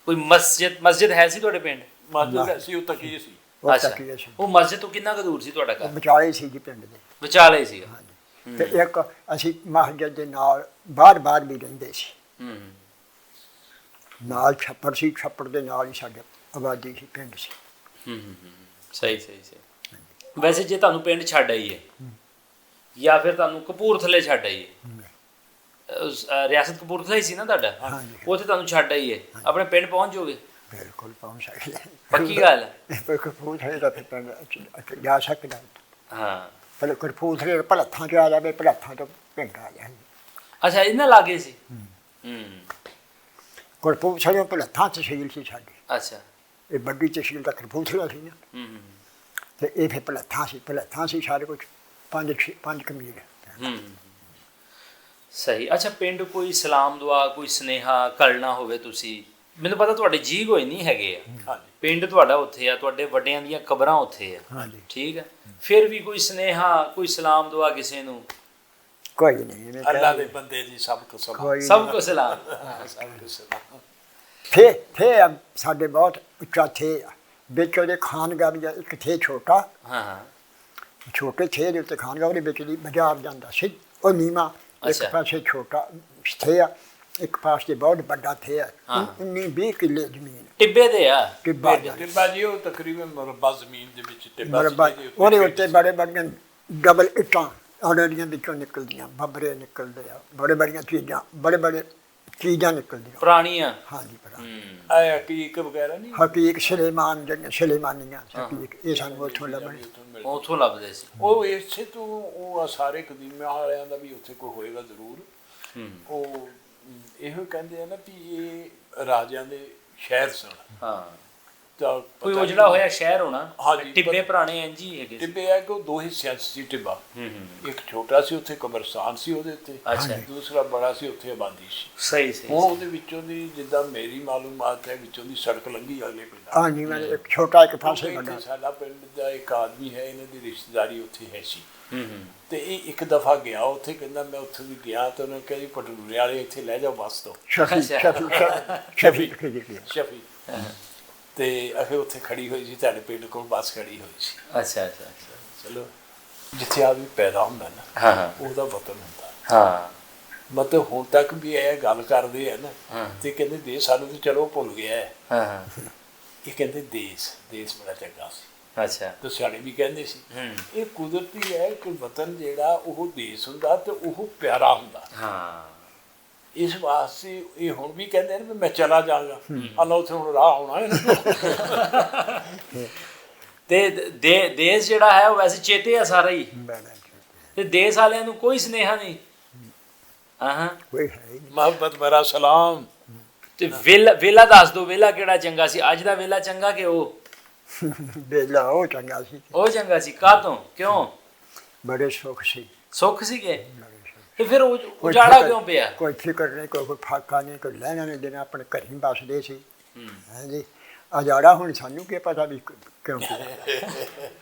ਕੋਈ ਮਸਜਿਦ ਹੈ ਸੀ ਤੁਹਾਡੇ ਪਿੰਡ? ਮਸਜਿਦ ਸੀ, ਉਹ ਤਕੀਏ ਸੀ। ਉਹ ਤਕੀਏ ਸੀ। ਉਹ ਮਸਜਿਦ ਤੋਂ ਕਿੰਨਾ ਕੁ ਦੂਰ ਸੀ ਤੁਹਾਡਾ ਘਰ? ਵਿਚਾਲੇ ਸੀ ਜੀ ਪਿੰਡ ਦੇ, ਵਿਚਾਲੇ ਹੀ ਸੀਗਾ। ਤੇ ਇੱਕ ਅਸੀਂ ਮਸਜਿਦ ਦੇ ਨਾਲ ਬਾਹਰ ਵੀ ਰਹਿੰਦੇ ਸੀ। ਨਾਲ ਛੱਪੜ ਸੀ, ਛੱਪੜ ਦੇ ਨਾਲ ਹੀ ਸਾਡੇ ਆਬਾਦੀ ਸੀ, ਪਿੰਡ ਸੀ। ਸਹੀ ਸਹੀ ਸਹੀ। ਵੈਸੇ ਜੇ ਤੁਹਾਨੂੰ ਪਿੰਡ ਛੱਡ ਆਈਏ ਜਾਂ ਫਿਰ ਤੁਹਾਨੂੰ ਕਪੂਰਥਲੇ ਛੱਡ ਆਈਏ, ਰਿਆਸਤ ਕਪੂਰਥਲਾ ਹੀ ਸੀ ਨਾ ਤੁਹਾਡਾ, ਉੱਥੇ ਤੁਹਾਨੂੰ ਛੱਡ ਆਈਏ, ਆਪਣੇ ਪਿੰਡ ਪਹੁੰਚ ਜਾਓਗੇ? ਬਿਲਕੁਲ ਪਹੁੰਚ ਸਕਦੇ। ਪੱਕੀ ਗੱਲ ਹੈ? ਕਪੂਰਥਲੇ ਦਾ ਫਿਰ ਪਿੰਡ ਜਾ ਸਕਦਾ। ਹਾਂ, ਪਰ ਕਪੂਰਥਲੇ ਭਲੱਥਾਂ 'ਚ ਆ ਜਾਵੇ, ਭਲੱਥਾਂ ਤੋਂ ਪਿੰਡ ਆ ਜਾਏ। ਅੱਛਾ, ਇਹਨਾਂ ਲਾਗੇ ਸੀ। ਕਪੂਰਥਲੇ ਭਲੱਥਾਂ ਤਹਿਸੀਲ ਸੀ ਸਾਡੀ। ਅੱਛਾ, ਇਹ ਵੱਡੀ ਤਹਿਸੀਲ ਦਾ ਕਪੂਰਥਲਾ ਸੀ ਨਾ, ਤੇ ਇਹ ਫਿਰ ਭਲੱਥਾਂ ਸੀ ਸਾਰੇ ਕੁਝ 5 ਕਮੀਲ। ਸਹੀ। ਅੱਛਾ, ਪਿੰਡ ਕੋਈ ਸਲਾਮ ਦੁਆ, ਕੋਈ ਸੁਨੇਹਾ ਘੱਲਣਾ ਹੋਵੇ, ਤੁਸੀਂ, ਮੈਨੂੰ ਪਤਾ ਤੁਹਾਡੇ ਜੀ ਕੋਈ ਨਹੀਂ ਹੈਗੇ ਆ, ਪਿੰਡ ਤੁਹਾਡਾ ਉੱਥੇ ਆ, ਤੁਹਾਡੇ ਵੱਡਿਆਂ ਦੀਆਂ ਕਬਰਾਂ ਉੱਥੇ ਆ, ਠੀਕ ਹੈ, ਫਿਰ ਵੀ ਕੋਈ ਸੁਨੇਹਾ, ਕੋਈ ਸਲਾਮ ਦੁਆ ਕਿਸੇ ਨੂੰ? ਕੋਈ ਨਹੀਂ। ਅੱਲਾ ਦੇ ਬੰਦੇ ਦੀ ਸਭ ਕੁਝ ਸਲਾਮ। ਸਭ ਕੁਝ ਸਲਾਮ। ਸਭ ਕੁਝ ਸਲਾਮ। ਥੇ ਸਾਡੇ ਬਹੁਤ ਉੱਚਾ ਥੇ ਆ, ਵਿੱਚ ਉਹਦੇ ਖਾਨਗਾਹ ਵੀ ਇੱਕ ਥੇ ਛੋਟਾ, ਛੋਟੇ ਥੇ ਦੇ ਉੱਤੇ ਖਾਨਗਾਹ, ਉਹਦੇ ਵਿੱਚ ਦੀ ਬਾਜ਼ਾਰ ਜਾਂਦਾ ਸੀ, ਉਹ ਨੀਵਾਂ, ਇੱਕ ਪਾਸੇ ਛੋਟਾ ਥੇ ਆ, ਇੱਕ ਪਾਸੇ ਬਹੁਤ ਵੱਡਾ ਥੇ ਆ, 19-20 ਕਿੱਲੇ ਜ਼ਮੀਨ ਟਿੱਬੇ ਦੇ ਆ। ਟਿੱਬਾ ਜੀ, ਉਹ ਤਕਰੀਬਨ ਮਰਬਾ ਜ਼ਮੀਨ ਦੇ ਵਿੱਚ ਟਿੱਬਾ, ਉਹਦੇ ਉੱਤੇ ਬੜੇ ਬੜੀਆਂ ਡਬਲ ਇੱਟਾਂ ਉਹਨਾਂ ਦੀਆਂ ਵਿੱਚੋਂ ਨਿਕਲਦੀਆਂ, ਬੱਬਰੇ ਨਿਕਲਦੇ ਆ, ਬੜੀਆਂ ਚੀਜ਼ਾਂ, ਬੜੇ ਚੀਜ਼ਾਂ ਨਿਕਲਦੀਆਂ ਪੁਰਾਣੀਆਂ। ਹਾਂਜੀ, ਪੁਰਾਣੀ ਹਕੀਕ ਵਗੈਰਾ ਨਹੀਂ, ਹਕੀਕ ਸੁਲੇਮਾਨ, ਜਿਹੜੀਆਂ ਸੁਲੇਮਾਨੀਆਂ ਹਕੀਕ, ਇਹ ਸਾਨੂੰ ਉੱਥੋਂ ਲੱਭਣੇ, ਉੱਥੋਂ ਲੱਭਦੇ ਸੀ। ਉਹ ਇਸੇ ਤੋਂ ਉਹ ਸਾਰੇ ਕਦੀਮਿਆਂ ਵਾਲਿਆਂ ਦਾ ਵੀ ਉੱਥੇ ਕੋਈ ਹੋਏਗਾ ਜ਼ਰੂਰ। ਉਹ ਇਹੋ ਕਹਿੰਦੇ ਆ ਨਾ ਵੀ ਇਹ ਰਾਜਿਆਂ ਦੇ ਸ਼ਹਿਰ ਸਨ। ਹਾਂ, ਤਾਂ ਕੋਈ ਉਜੜਾ ਹੋਇਆ ਸ਼ਹਿਰ ਹੋਣਾ। ਹਾਂਜੀ, ਟਿੱਬੇ ਪੁਰਾਣੇ ਇੰਝ ਹੀ ਹੈਗੇ। ਟਿੱਬੇ ਹੈ ਕਿ ਉਹ 2 ਹਿੱਸਿਆਂ 'ਚ ਸੀ ਟਿੱਬਾ। ਇੱਕ ਛੋਟਾ ਸੀ, ਉੱਥੇ ਕਬਰਸਤਾਨ ਸੀ ਉਹਦੇ ਉੱਤੇ, ਦੂਸਰਾ ਬੜਾ ਸੀ, ਉੱਥੇ ਆਬਾਦੀ ਸੀ। ਸਹੀ ਸਹੀ। ਹੁਣ ਉਹਦੇ ਵਿੱਚੋਂ ਦੀ ਜਿੱਦਾਂ ਮੇਰੀ ਮਾਲੂਮਾਤ ਹੈ, ਵਿੱਚੋਂ ਦੀ ਸੜਕ ਲੰਘੀ ਅਗਲੇ ਪਿੰਡ। ਹਾਂਜੀ, ਮੈਂ ਇੱਕ ਛੋਟਾ ਇੱਕ ਪਾਸੇ ਵੱਡਾ। ਸਾਡਾ ਪਿੰਡ ਦਾ ਇੱਕ ਆਦਮੀ ਹੈ, ਇਹਨਾਂ ਦੀ ਰਿਸ਼ਤੇਦਾਰੀ ਉੱਥੇ ਹੈ ਸੀ, ਤੇ ਇਹ ਇੱਕ ਦਫਾ ਗਿਆ ਉੱਥੇ, ਕਹਿੰਦਾ ਮੈਂ ਉੱਥੇ ਵੀ ਗਿਆ, ਤੇ ਉਹਨੇ ਕਿਹਾ ਜੀ ਭਟੂਰੇ ਵਾਲੇ ਇੱਥੇ ਲੈ ਜਾਓ ਬੱਸ ਤੋਂ। ਸ਼ਫੀ ਤੇ ਅਖੇ ਉੱਥੇ ਖੜੀ ਹੋਈ ਸੀ, ਤੁਹਾਡੇ ਪਿੰਡ ਕੋਲ ਬੱਸ ਖੜੀ ਹੋਈ ਸੀ। ਅੱਛਾ। ਚਲੋ, ਜਿੱਥੇ ਆਦਮੀ ਪੈਦਾ ਹੁੰਦਾ ਨਾ, ਉਹਦਾ ਵਤਨ ਹੁੰਦਾ। ਹਾਂ, ਮਤਲਬ ਹੁਣ ਤੱਕ ਵੀ ਇਹ ਗੱਲ ਕਰਦੇ ਆ ਨਾ, ਤੇ ਕਹਿੰਦੇ ਦੇਸ਼ ਸਾਨੂੰ ਤੇ ਚਲੋ ਭੁੱਲ ਗਿਆ ਹੈ। ਇਹ ਕਹਿੰਦੇ ਦੇਸ਼ ਬੜਾ ਚੰਗਾ ਸੀ। ਅੱਛਾ, ਤੇ ਸਿਆਣੇ ਵੀ ਕਹਿੰਦੇ ਸੀ। ਇਹ ਕੁਦਰਤੀ ਹੈ ਕਿ ਵਤਨ ਜਿਹੜਾ ਉਹ ਦੇਸ਼ ਹੁੰਦਾ ਤੇ ਉਹ ਪਿਆਰਾ ਹੁੰਦਾ। ਇਸ ਵਾਸਤੇ ਇਹ ਹੁਣ ਵੀ ਕਹਿੰਦੇ ਨੇ ਮੈਂ ਚਲਾ ਜਾਵਾਂਗਾ, ਅੱਲਾ ਉੱਥੇ ਹੁਣ ਰਾਹ ਆਉਣਾ ਹੈ। ਤੇ ਦੇਸ਼ ਜਿਹੜਾ ਹੈ ਉਹ ਵੈਸੇ ਚੇਤੇ ਆ ਸਾਰਾ ਹੀ, ਤੇ ਦੇਸ਼ ਵਾਲਿਆਂ ਨੂੰ ਕੋਈ ਸੁਨੇਹਾ ਨਹੀਂ। ਮੁਹੱਬਤ ਭਰਾ ਸਲਾਮ। ਤੇ ਵੇਲਾ ਦੱਸ ਦਿਓ, ਵੇਲਾ ਕਿਹੜਾ ਚੰਗਾ ਸੀ? ਅੱਜ ਦਾ ਵੇਲਾ ਚੰਗਾ ਕਿ ਉਹ ਵੇਲਾ? ਉਹ ਚੰਗਾ ਸੀ। ਉਹ ਚੰਗਾ ਸੀ। ਕਾਹਤੋਂ? ਕਿਉਂ? ਬੜੇ ਸੁੱਖ ਸੀ। ਸੁੱਖ ਸੀਗੇ ਤੇ ਫਿਰ ਉਜਾੜਾ ਕਿਉਂ ਪਿਆ? ਕੋਈ ਫਿਕਰ ਨਹੀਂ, ਕੋਈ ਫਾਕਾ ਨਹੀਂ, ਕੋਈ ਲੈਣਾ ਨਹੀਂ ਦੇਣਾ, ਆਪਣੇ ਘਰ ਹੀ ਬਸਦੇ ਸੀ। ਹਾਂਜੀ, ਉਜਾੜਾ ਹੁਣ ਸਾਨੂੰ ਕੀ ਪਤਾ ਵੀ ਕਿਉਂ ਪਿਆ।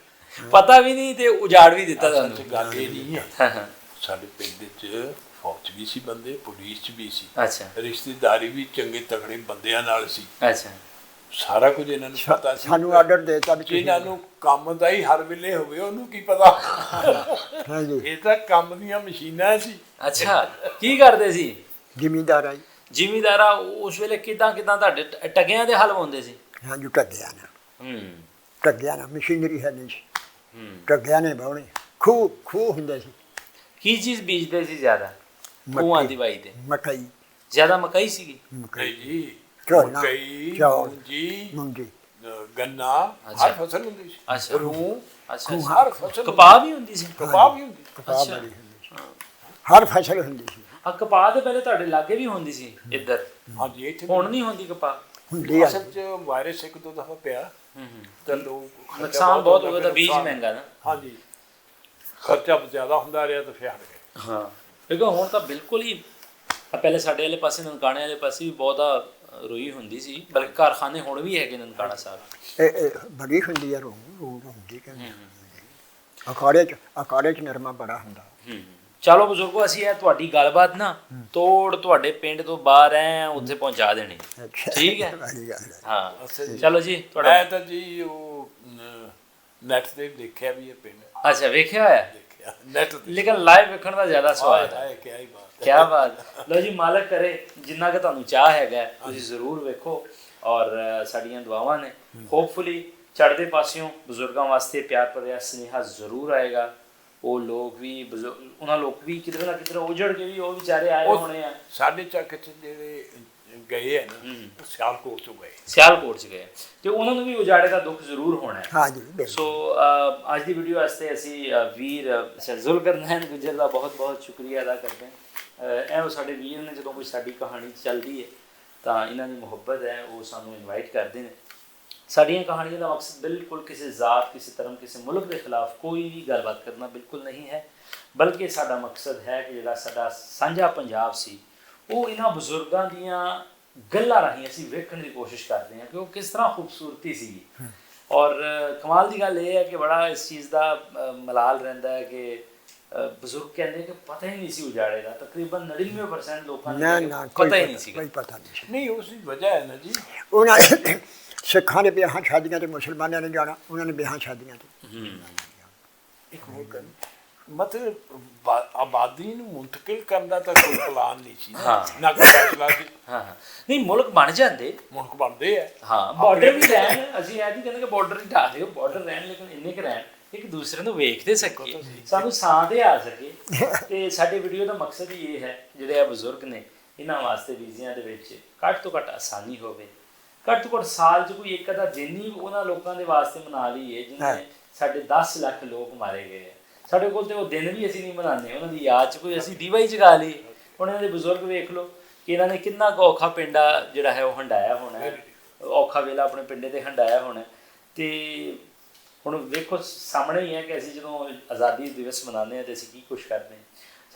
ਪਤਾ ਵੀ ਨਹੀਂ ਤੇ ਉਜਾੜ ਵੀ ਦਿੱਤਾ ਤੁਹਾਨੂੰ। ਗੱਲ ਇਹ ਨਹੀਂ ਹੈ, ਸਾਡੇ ਪਿੰਡ 'ਚ ਫੌਜ ਵੀ ਸੀ ਬੰਦੇ, ਪੁਲਿਸ 'ਚ ਵੀ ਸੀ, ਅੱਛਾ ਰਿਸ਼ਤੇਦਾਰੀ ਵੀ ਚੰਗੇ ਤਕੜੇ ਬੰਦਿਆਂ ਨਾਲ ਸੀ, ਅੱਛਾ ਸਾਰਾ ਕੁਝ ਇਹਨਾਂ ਨੂੰ ਪਤਾ ਸੀ। ਸਾਨੂੰ ਆਰਡਰ ਦੇ ਦਿੱਤਾ ਵੀ ਇਹਨਾਂ ਨੂੰ ਕੰਮ ਦਾ ਹੀ ਹਰ ਵੇਲੇ ਹੋਵੇ, ਉਹਨੂੰ ਕੀ ਪਤਾ। ਹਾਂਜੀ, ਇਹ ਤਾਂ ਕੰਮ ਦੀਆਂ ਮਸ਼ੀਨਾਂ ਸੀ। ਅੱਛਾ ਕੀ ਕਰਦੇ ਸੀ? ਜ਼ਿਮੀਂਦਾਰ ਆਈ। ਜ਼ਿਮੀਂਦਾਰਾ ਉਸ ਵੇਲੇ ਕਿਦਾਂ ਤੁਹਾਡੇ ਟੱਗਿਆਂ ਦੇ ਹਲ ਹੁੰਦੇ ਸੀ? ਹਾਂਜੀ, ਟੱਗਿਆ ਨਾ, ਹੂੰ ਟੱਗਿਆ ਨਾ, ਮਸ਼ੀਨਰੀ ਹੈ ਨਹੀਂ ਸੀ, ਹੂੰ। ਟੱਗਿਆ ਨੇ ਬਾਉਣੇ। ਖੂਹ ਹੁੰਦੇ ਸੀ। ਕੀ ਚੀਜ਼ ਬੀਜਦੇ ਸੀ ਜ਼ਿਆਦਾ ਖੂਹਾਂ ਦੀ ਵਾਈ ਤੇ? ਮਕਈ, ਜ਼ਿਆਦਾ ਮਕਈ ਸੀਗੀ? ਮਕਈ, ਨਹੀਂ ਜੀ, ਝੋਨਾ, ਮਕਈ, ਚੌਲ, ਮੂੰਗੀ, ਮੂੰਗੀ, ਗੰਨਾ, ਅੱਛਾ। ਹਰ ਫਸਲ ਹੁੰਦੀ ਸੀ। ਅੱਛਾ। ਰੂਹ, ਅੱਛਾ ਹਰ ਫਸਲ। ਕਪਾਹ ਵੀ ਹੁੰਦੀ ਸੀ? ਕਪਾਹ ਵੀ ਹੁੰਦੀ। ਕਪਾਹ ਅੱਛਾ। ਬੜੀ ਹੁੰਦੀ ਸੀ, ਹਰ ਫਸਲ ਹੁੰਦੀ ਸੀ। ਆ ਕਪਾਹ ਦੇ ਪਹਿਲੇ ਤੁਹਾਡੇ ਲਾਗੇ ਵੀ ਹੁੰਦੀ ਸੀ ਇੱਧਰ, ਹਾਂਜੀ, ਇੱਥੇ ਹੁਣ ਨਹੀਂ ਹੁੰਦੀ ਕਪਾਹ? ਹੁੰਦੀ ਆ। ਅਸਲ 'ਚ ਵਾਇਰਸ ਇੱਕ ਦੋ ਦਫਾ ਪਿਆ, ਹੂੰ ਤੇ ਲੋਕ ਖਰਚਾ ਨੁਕਸਾਨ ਬਹੁਤ ਹੁੰਦਾ, ਹੋਇਆ ਤਾਂ ਬੀਜ ਨੁਕਸਾਨ। ਮਹਿੰਗਾ ਨਾ। ਹਾਂਜੀ, ਖਰਚਾ ਜ਼ਿਆਦਾ ਹੁੰਦਾ ਰਿਹਾ ਤਾਂ ਫਿਰ ਹਟ ਗਏ। ਹਾਂ ਕਿਉਂਕਿ ਹੁਣ ਤਾਂ ਬਿਲਕੁਲ ਹੀ ਪਹਿਲੇ ਸਾਡੇ ਵਾਲੇ ਪਾਸੇ ਨਨਕਾਣੇ ਵਾਲੇ ਪਾਸੇ ਵੀ ਬਹੁਤਾ ਰੋਈ ਹੁੰਦੀ ਸੀ, ਬਲਕਿ ਕਾਰਖਾਨੇ ਹੁਣ ਵੀ ਹੈਗੇ ਨਨਕਾਣਾ ਸਾਹਿਬ। ਇਹ ਬੜੀ ਹੁੰਦੀ ਆ, ਰੂਹ ਹੁੰਦੀ ਕਹਿੰਦੇ। ਅਖਾੜੇ 'ਚ ਨਰਮਾ ਬੜਾ ਹੁੰਦਾ। ਚਲੋ ਬਜ਼ੁਰਗੋ, ਅਸੀਂ ਇਹ ਤੁਹਾਡੀ ਗੱਲਬਾਤ ਨਾ ਤੋੜ ਤੁਹਾਡੇ ਪਿੰਡ ਤੋਂ ਬਾਹਰ ਐ ਉੱਥੇ ਪਹੁੰਚਾ ਦੇਣੀ, ਅੱਛਾ, ਠੀਕ ਹੈ? ਬੜੀ ਗੱਲ ਹੈ। ਹਾਂ ਅੱਛਾ ਜੀ। ਚਲੋ ਜੀ ਤੁਹਾਡਾ। ਮੈਂ ਤਾਂ ਜੀ ਉਹ ਨੈਟ ਤੇ ਦੇਖਿਆ ਵੀ ਇਹ ਪਿੰਡ, ਅੱਛਾ ਵੇਖਿਆ ਹੋਇਆ, ਦੇਖਿਆ ਨੈਟ ਤੇ। ਲੇਕਿਨ ਲਾਈਵ ਵੇਖਣ ਦਾ ਜ਼ਿਆਦਾ ਸਵਾਦ ਹੈ। ਹਾਏ ਕਿਆ ਹੀ ਬਾਤ ਹੈ। ਕਿਆ ਬਾਤ। ਲਓ ਜੀ, ਮਾਲਕ ਕਰੇ ਜਿੰਨਾ ਕਿ ਤੁਹਾਨੂੰ ਚਾਹ ਹੈਗਾ ਤੁਸੀਂ ਜ਼ਰੂਰ ਵੇਖੋ, ਔਰ ਸਾਡੀਆਂ ਦੁਆਵਾਂ ਨੇ ਹੋਪਫੁਲੀ ਚੜ੍ਹਦੇ ਪਾਸਿਓਂ ਬਜ਼ੁਰਗਾਂ ਵਾਸਤੇ ਪਿਆਰ ਭਰਿਆ ਸੁਨੇਹਾ ਜ਼ਰੂਰ ਆਏਗਾ। ਉਹ ਲੋਕ ਵੀ ਉਹਨਾਂ ਲੋਕ ਵੀ ਕਿਧਰੇ ਨਾ ਕਿਧਰੇ ਉਜੜ ਕੇ ਵੀ ਉਹ ਵਿਚਾਰੇ ਆਏ ਹੋਣੇ ਆ। ਸਾਡੇ ਚੱਕ 'ਚ ਜਿਹੜੇ ਗਏ ਹੈ ਨਾ, ਉਹ ਸਿਆਲਕੋਟ ਤੋਂ ਗਏ। ਸਿਆਲਕੋਟ 'ਚ ਗਏ ਤੇ ਉਹਨਾਂ ਨੂੰ ਵੀ ਉਜਾੜੇ ਦਾ ਦੁੱਖ ਜ਼ਰੂਰ ਹੋਣਾ ਹੈ। ਹਾਂਜੀ, ਬਿਲਕੁਲ। ਸੋ ਅੱਜ ਦੀ ਵੀਡੀਓ ਵਾਸਤੇ ਅਸੀਂ ਵੀਰ ਜ਼ੁਲਕਰਨੈਨ ਗੁੱਜਰ ਦਾ ਬਹੁਤ ਬਹੁਤ ਸ਼ੁਕਰੀਆ ਅਦਾ ਕਰਦੇ ਹਾਂ। ਇਹ ਉਹ ਸਾਡੇ ਵੀਰ ਨੇ, ਜਦੋਂ ਕੋਈ ਸਾਡੀ ਕਹਾਣੀ ਚੱਲਦੀ ਹੈ ਤਾਂ ਇਹਨਾਂ ਦੀ ਮੁਹੱਬਤ ਹੈ, ਉਹ ਸਾਨੂੰ ਇਨਵਾਈਟ ਕਰਦੇ ਨੇ। ਸਾਡੀਆਂ ਕਹਾਣੀਆਂ ਦਾ ਮਕਸਦ ਬਿਲਕੁਲ ਕਿਸੇ ਜ਼ਾਤ, ਕਿਸੇ ਧਰਮ, ਕਿਸੇ ਮੁਲਕ ਦੇ ਖਿਲਾਫ ਕੋਈ ਵੀ ਗੱਲਬਾਤ ਕਰਨਾ ਬਿਲਕੁਲ ਨਹੀਂ ਹੈ, ਬਲਕਿ ਸਾਡਾ ਮਕਸਦ ਹੈ ਕਿ ਜਿਹੜਾ ਸਾਡਾ ਸਾਂਝਾ ਪੰਜਾਬ ਸੀ ਉਹ ਇਹਨਾਂ ਬਜ਼ੁਰਗਾਂ ਦੀਆਂ ਗੱਲਾਂ ਰਾਹੀਂ ਅਸੀਂ ਵੇਖਣ ਦੀ ਕੋਸ਼ਿਸ਼ ਕਰਦੇ ਹਾਂ ਕਿ ਉਹ ਕਿਸ ਤਰ੍ਹਾਂ ਖੂਬਸੂਰਤੀ ਸੀ। ਔਰ ਕਮਾਲ ਦੀ ਗੱਲ ਇਹ ਹੈ ਕਿ ਬੜਾ ਇਸ ਚੀਜ਼ ਦਾ ਮਲਾਲ ਰਹਿੰਦਾ ਹੈ ਕਿ ਬਜ਼ੁਰਗ ਕਹਿੰਦੇ ਕਿ ਪਤਾ ਹੀ ਨਹੀਂ ਸੀ ਉਜਾੜੇ ਦਾ। ਤਕਰੀਬਨ 99% ਲੋਕਾਂ ਨੂੰ ਪਤਾ ਹੀ ਨਹੀਂ ਸੀ। ਕੋਈ ਪਤਾ ਨਹੀਂ ਸੀ। ਨਹੀਂ, ਉਸ ਦੀ ਵਜ੍ਹਾ ਹੈ ਨਾ ਜੀ, ਉਹਨਾਂ ਨੇ ਸਿੱਖਾਂ ਦੇ ਵਿਆਹਾਂ ਸ਼ਾਦੀਆਂ ਤੇ ਮੁਸਲਮਾਨਾਂ ਨੇ ਜਾਣਾ, ਉਹਨਾਂ ਨੇ ਵਿਆਹਾਂ ਸ਼ਾਦੀਆਂ ਤੇ। ਇੱਕ ਹੋਰ ਗੱਲ, ਮਤਲਬ ਆਬਾਦੀ ਨੂੰ ਮੁੰਤਕਿਲ ਕਰਨ ਦਾ ਤਾਂ ਕੋਈ ਪਲਾਨ ਨਹੀਂ ਸੀ ਨਾ ਕੋਈ ਫੈਸਲਾ ਸੀ। ਹਾਂ ਨਹੀਂ, ਮੁਲਕ ਬਣ ਜਾਂਦੇ, ਮੁਲਕ ਬਣਦੇ ਆ। ਹਾਂ ਬਾਰਡਰ ਵੀ ਰਹਿਣ, ਅਸੀਂ ਇਹ ਨਹੀਂ ਕਹਿੰਦੇ ਕਿ ਬਾਰਡਰ ਹੀ ਢਾਹ ਦਿਓ, ਬਾਰਡਰ ਰਹਿਣ, ਲੇਕਿਨ ਇੰਨੇ ਕੁ ਰਹਿਣ ਇੱਕ ਦੂਸਰੇ ਨੂੰ ਵੇਖਦੇ ਸਕੀਏ, ਸਾਨੂੰ ਸਾਹ ਤੇ ਆ ਸਕੇ। ਤੇ ਸਾਡੇ ਵੀਡੀਓ ਦਾ ਮਕਸਦ ਹੀ ਇਹ ਹੈ, ਜਿਹੜੇ ਆ ਬਜ਼ੁਰਗ ਨੇ ਇਹਨਾਂ ਵਾਸਤੇ ਵੀਜ਼ਿਆਂ ਦੇ ਵਿੱਚ ਘੱਟ ਤੋਂ ਘੱਟ ਆਸਾਨੀ ਹੋਵੇ, ਘੱਟ ਤੋਂ ਘੱਟ ਸਾਲ 'ਚ ਕੋਈ ਇੱਕ ਅੱਧਾ ਦਿਨ ਹੀ ਉਹਨਾਂ ਲੋਕਾਂ ਦੇ ਵਾਸਤੇ ਮਨਾ ਲਈਏ ਜਿਨ੍ਹਾਂ ਨੇ ਸਾਡੇ 10 ਲੱਖ ਲੋਕ ਮਾਰੇ ਗਏ ਆ। ਸਾਡੇ ਕੋਲ ਤੇ ਉਹ ਦਿਨ ਵੀ ਅਸੀਂ ਨਹੀਂ ਮਨਾਉਂਦੇ, ਉਹਨਾਂ ਦੀ ਯਾਦ 'ਚ ਕੋਈ ਅਸੀਂ ਦੀਵਾ ਹੀ ਜਗਾ ਲਈਏ। ਹੁਣ ਇਹਨਾਂ ਦੇ ਬਜ਼ੁਰਗ ਵੇਖ ਲਓ ਕਿ ਇਹਨਾਂ ਨੇ ਕਿੰਨਾ ਕੁ ਔਖਾ ਪਿੰਡਾ ਜਿਹੜਾ ਹੈ ਉਹ ਹੰਡਾਇਆ ਹੋਣਾ, ਔਖਾ ਵੇਲਾ ਆਪਣੇ ਪਿੰਡੇ 'ਤੇ ਹੰਡਾਇਆ ਹੋਣਾ। ਤੇ ਹੁਣ ਵੇਖੋ ਸਾਹਮਣੇ ਹੀ ਹੈ ਕਿ ਅਸੀਂ ਜਦੋਂ ਆਜ਼ਾਦੀ ਦਿਵਸ ਮਨਾਉਂਦੇ ਹਾਂ ਤਾਂ ਅਸੀਂ ਕੀ ਕੁਛ ਕਰਦੇ ਹਾਂ।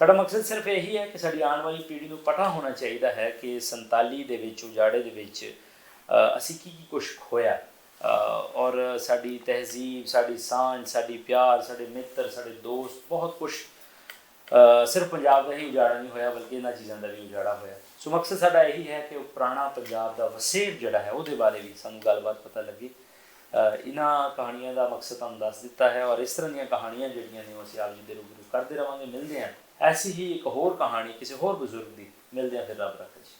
ਸਾਡਾ ਮਕਸਦ ਸਿਰਫ ਇਹੀ ਹੈ ਕਿ ਸਾਡੀ ਆਉਣ ਵਾਲੀ ਪੀੜ੍ਹੀ ਨੂੰ ਪਤਾ ਹੋਣਾ ਚਾਹੀਦਾ ਹੈ ਕਿ 47 ਦੇ ਵਿੱਚ ਉਜਾੜੇ ਦੇ ਵਿੱਚ ਅਸੀਂ ਕੀ ਕੁਛ ਖੋਇਆ, ਔਰ ਸਾਡੀ ਤਹਿਜ਼ੀਬ, ਸਾਡੀ ਸਾਂਝ, ਸਾਡੀ ਪਿਆਰ, ਸਾਡੇ ਮਿੱਤਰ, ਸਾਡੇ ਦੋਸਤ, ਬਹੁਤ ਕੁਛ ਸਿਰਫ ਪੰਜਾਬ ਦਾ ਹੀ ਉਜਾੜਾ ਨਹੀਂ ਹੋਇਆ, ਬਲਕਿ ਇਹਨਾਂ ਚੀਜ਼ਾਂ ਦਾ ਵੀ ਉਜਾੜਾ ਹੋਇਆ। ਸੋ ਮਕਸਦ ਸਾਡਾ ਇਹੀ ਹੈ ਕਿ ਉਹ ਪੁਰਾਣਾ ਪੰਜਾਬ ਦਾ ਵਸੇਬ ਜਿਹੜਾ ਹੈ ਉਹਦੇ ਬਾਰੇ ਵੀ ਸਾਨੂੰ ਗੱਲਬਾਤ ਪਤਾ ਲੱਗੇ। ਇਹਨਾਂ ਕਹਾਣੀਆਂ ਦਾ ਮਕਸਦ ਤੁਹਾਨੂੰ ਦੱਸ ਦਿੱਤਾ ਹੈ, ਔਰ ਇਸ ਤਰ੍ਹਾਂ ਦੀਆਂ ਕਹਾਣੀਆਂ ਜਿਹੜੀਆਂ ਨੇ ਉਹ ਅਸੀਂ ਆਪ ਜੀ ਦੇ ਰੂਬਰੂ ਕਰਦੇ ਰਹਾਂਗੇ। ਮਿਲਦੇ ਹਾਂ ਐਸੀ ਹੀ ਇੱਕ ਹੋਰ ਕਹਾਣੀ ਕਿਸੇ ਹੋਰ ਬਜ਼ੁਰਗ ਦੀ। ਮਿਲਦੇ ਹਾਂ ਫਿਰ, ਰੱਬ ਰੱਖੇ ਜੀ।